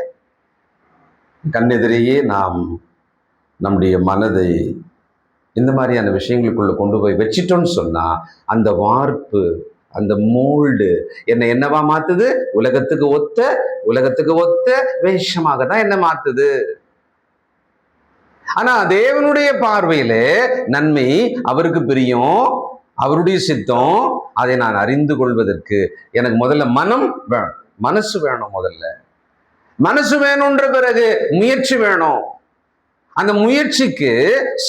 கண்ணெதிரையே நாம் நம்முடைய மனதை இந்த மாதிரியான விஷயங்களுக்குள்ள கொண்டு போய் வச்சிட்டோம்னு சொன்னா, அந்த வார்ப்பு, அந்த மோல்டு என்னவா மாத்துது? உலகத்துக்கு ஒத்த வேஷமாக தான் என்ன மாத்துது. ஆனா தேவனுடைய பார்வையில நன்மை, அவருக்கு பிரியம், அவருடைய சித்தம், அதை நான் அறிந்து கொள்வதற்கு எனக்கு முதல்ல மனம் வேணும், மனசு வேணும். முதல்ல மனசு வேணும்ன்ற பிறகு முயற்சி வேணும். அந்த முயற்சிக்கு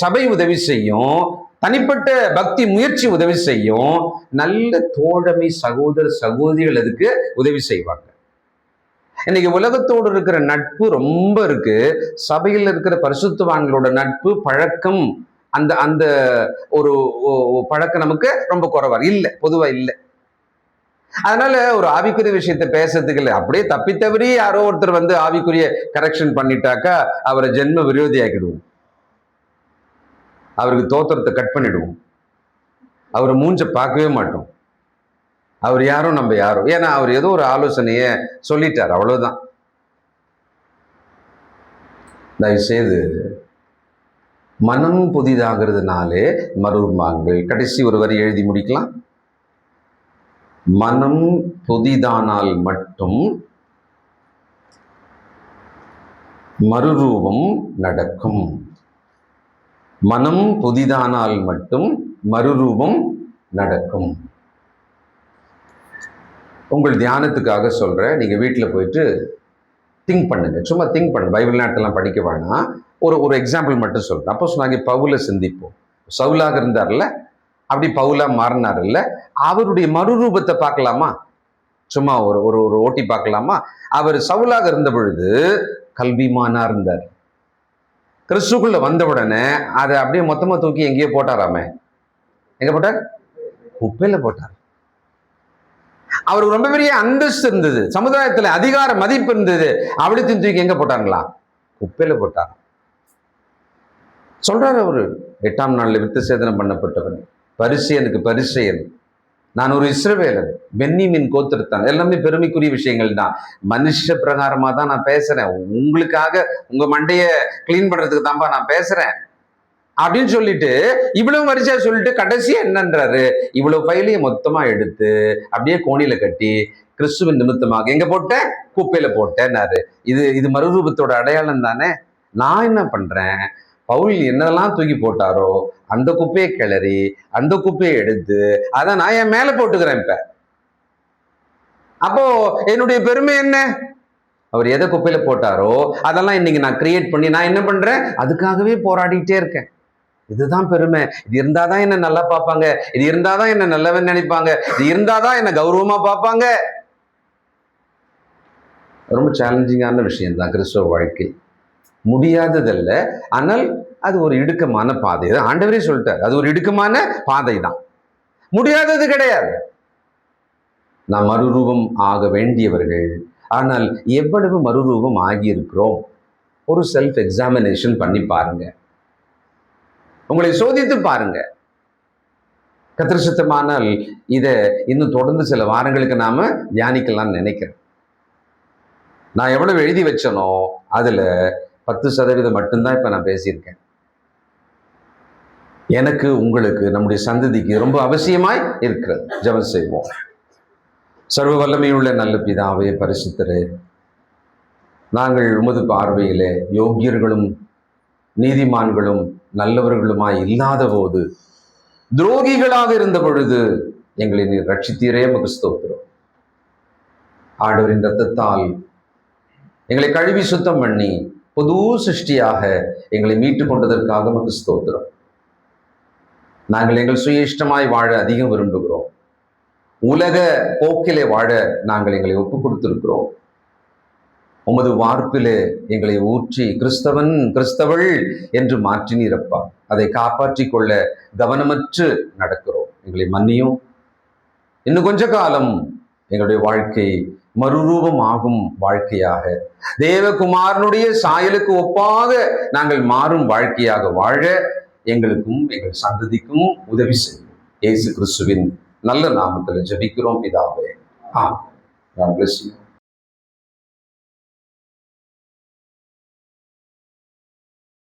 சபை உதவி செய்யும், தனிப்பட்ட பக்தி முயற்சி உதவி செய்யும், நல்ல தோழமை சகோதர சகோதரிகள் அதுக்கு உதவி செய்வாங்க. இன்னைக்கு உலகத்தோடு இருக்கிற நட்பு ரொம்ப இருக்கு, சபையில் இருக்கிற பரிசுத்தவான்களோட நட்பு பழக்கம், அந்த அந்த ஒரு பழக்கம் நமக்கு ரொம்ப குறைவா இல்லை, பொதுவா இல்லை. அதனால ஒரு ஆவிக்குரிய விஷயத்தை பேசுறதுக்கு இல்லை. அப்படியே தப்பித்தவறி யாரோ ஒருத்தர் ஆவிக்குரிய கரெக்ஷன் பண்ணிட்டாக்கா அவரை ஜென்ம விரோதி ஆக்கிடுவோம், அவருக்கு தோத்திரத்தை கட் பண்ணிடுவோம், அவரை மூஞ்ச பார்க்கவே மாட்டோம். அவர் யாரும் நம்ம யாரும், ஏன்னா அவர் ஏதோ ஒரு ஆலோசனைய சொல்லிட்டார், அவ்வளவுதான். தயவுசெய்து மனம் புதிதாகிறதுனாலே மறுமாங்கள். கடைசி ஒரு வரி எழுதி முடிக்கலாம். மனம் புதிதானால் மட்டும் மறுரூபம் நடக்கும். மனம் புதிதானால் மட்டும் மறுரூபம் நடக்கும். உங்கள் தியானத்துக்காக சொல்றேன், நீங்க வீட்டில் போயிட்டு திங்க் பண்ணுங்க, சும்மா திங்க் பண்ணுங்க. பைபிள் நாட்டெல்லாம் படிக்க வேணாம். ஒரு எக்ஸாம்பிள் மட்டும் சொல்றேன். அப்போஸ்தலனாகிய பவுலை சிந்திப்போம். சவுலாக இருந்தார்ல, அப்படி பவுலா மாறினார் இல்ல, அவருடைய மறுரூபத்தை பார்க்கலாமா? சும்மா ஒரு ஓட்டி பார்க்கலாமா? அவர் சவுலாக இருந்த பொழுது கல்விமானா இருந்தார். கிறிஸ்துக்குள்ள வந்த உடனே அதை அப்படியே மொத்தமா தூக்கி எங்கேயோ போட்டாராமே, எங்க போட்டார்? குப்பையில போட்டார். அவருக்கு ரொம்ப பெரிய அந்தஸ்து இருந்தது, சமுதாயத்துல அதிகார மதிப்பு இருந்தது. அப்படி தூக்கி எங்க போட்டாங்களா? குப்பையில போட்டார். சொல்றாரு அவரு, 8ஆம் நாள்ல வித்து சேதனம் பண்ணப்பட்டவன், பரிசேயனுக்கு பரிசேயன், நான் ஒரு இஸ்ரவேலன், பென்னிமின் கோத்திரத்தான். எல்லாமே பெருமைக்குரிய விஷயங்கள் தான். மனுஷ பிரகாரமா தான் நான் பேசுறேன், உங்களுக்காக உங்க மண்டைய கிளீன் பண்றதுக்கு தான்ப்பா நான் பேசுறேன் அப்படின்னு சொல்லிட்டு இவ்வளவு வரிசையா சொல்லிட்டு கடைசியா என்னன்றாரு, இவ்வளவு ஃபைலையும் மொத்தமா எடுத்து அப்படியே கோணில கட்டி கிறிஸ்துவின் நிமித்தமாக எங்க போட்டேன்? குப்பையில போட்டேன்னாரு. இது மறுரூபத்தோட அடையாளம் தானே. நான் என்ன பண்றேன், பவுல் என்னெல்லாம் தூக்கி போட்டாரோ அந்த குப்பையை கிளறி அந்த குப்பையை எடுத்து அதை நான் என் மேல போட்டுக்கிறேன். இப்ப அப்போ என்னுடைய பெருமை என்ன? அவர் எதை குப்பையில போட்டாரோ அதெல்லாம் இன்னைக்கு நான் கிரியேட் பண்ணி நான் என்ன பண்றேன், அதுக்காகவே போராடிட்டே இருக்கேன். இதுதான் பெருமை. இது இருந்தாதான் என்ன நல்லா பார்ப்பாங்க, இது இருந்தாதான் என்ன நல்லவன் நினைப்பாங்க, இது இருந்தாதான் என்ன கௌரவமா பார்ப்பாங்க. ரொம்ப சேலஞ்சிங்கான விஷயம் தான் கிறிஸ்தவ வாழ்க்கை. முடியாததல்ல, ஆனால் அது ஒரு இடுக்கமான பாதை. ஆண்டவரே சொல்லிட்டார், அது ஒரு இடுக்கமான பாதை தான், முடியாதது கிடையாது. நாம் மறுரூபம் ஆக வேண்டியவர்கள். ஆனால் எவ்வளவு மறுரூபம் ஆகியிருக்கிறோம்? ஒரு செல்ஃப் எக்ஸாமினேஷன் பண்ணி பாருங்க, உங்களை சோதித்து பாருங்க. கர்த்தர் சித்தமானால் இதை இன்னும் தொடர்ந்து சில வாரங்களுக்கு நாம தியானிக்கலாம்னு நினைக்கிறேன். நான் எவ்வளவு எழுதி வச்சனோ அதுல 10% மட்டும்தான் இப்ப நான் பேசியிருக்கேன். எனக்கு, உங்களுக்கு, நம்முடைய சந்ததிக்கு ரொம்ப அவசியமாய் இருக்கிறது. ஜெபம் செய்வோம். சர்வ வல்லமையுள்ள நல்ல பிதாவே, பரிசுத்தரே, நாங்கள் உமது பார்வையிலே யோக்கியர்களும் நீதிமான்களும் நல்லவர்களுமாய் இல்லாத போது, துரோகிகளாக இருந்த பொழுது எங்களை நீர் ரட்சித்தீரே, உமக்கு ஸ்தோத்திரம். ஆண்டவரின் இரத்தத்தால் எங்களை கழுவி சுத்தம் பண்ணி புது சிருஷ்டியாக எங்களை மீட்டுக் கொண்டதற்காக உமக்கு ஸ்தோத்திரம். நாங்கள் எங்கள் சுய இஷ்டமாய் வாழ அதிகம் விரும்புகிறோம். உலக போக்கிலே வாழ நாங்கள் எங்களை ஒப்புக் கொடுத்திருக்கிறோம். உமது வார்ப்பிலே எங்களை ஊற்றி கிறிஸ்தவன் கிறிஸ்தவள் என்று மாற்றினீரப்பா. அதை காப்பாற்றிக் கொள்ள கவனமற்று நடக்கிறோம். எங்களை மன்னியும். இன்னும் கொஞ்ச காலம் எங்களுடைய வாழ்க்கை மறுரூபம் ஆகும் வாழ்க்கையாக, தேவகுமாரனுடைய சாயலுக்கு ஒப்பாக நாங்கள் மாறும் வாழ்க்கையாக வாழ எங்களுக்கும் எங்கள் சந்ததிக்கும் உதவி செய்யும். இயேசு கிறிஸ்துவின் நல்ல நாமத்தில் ஜெபிக்கிறோம் பிதாவே. ஆமென். God bless you.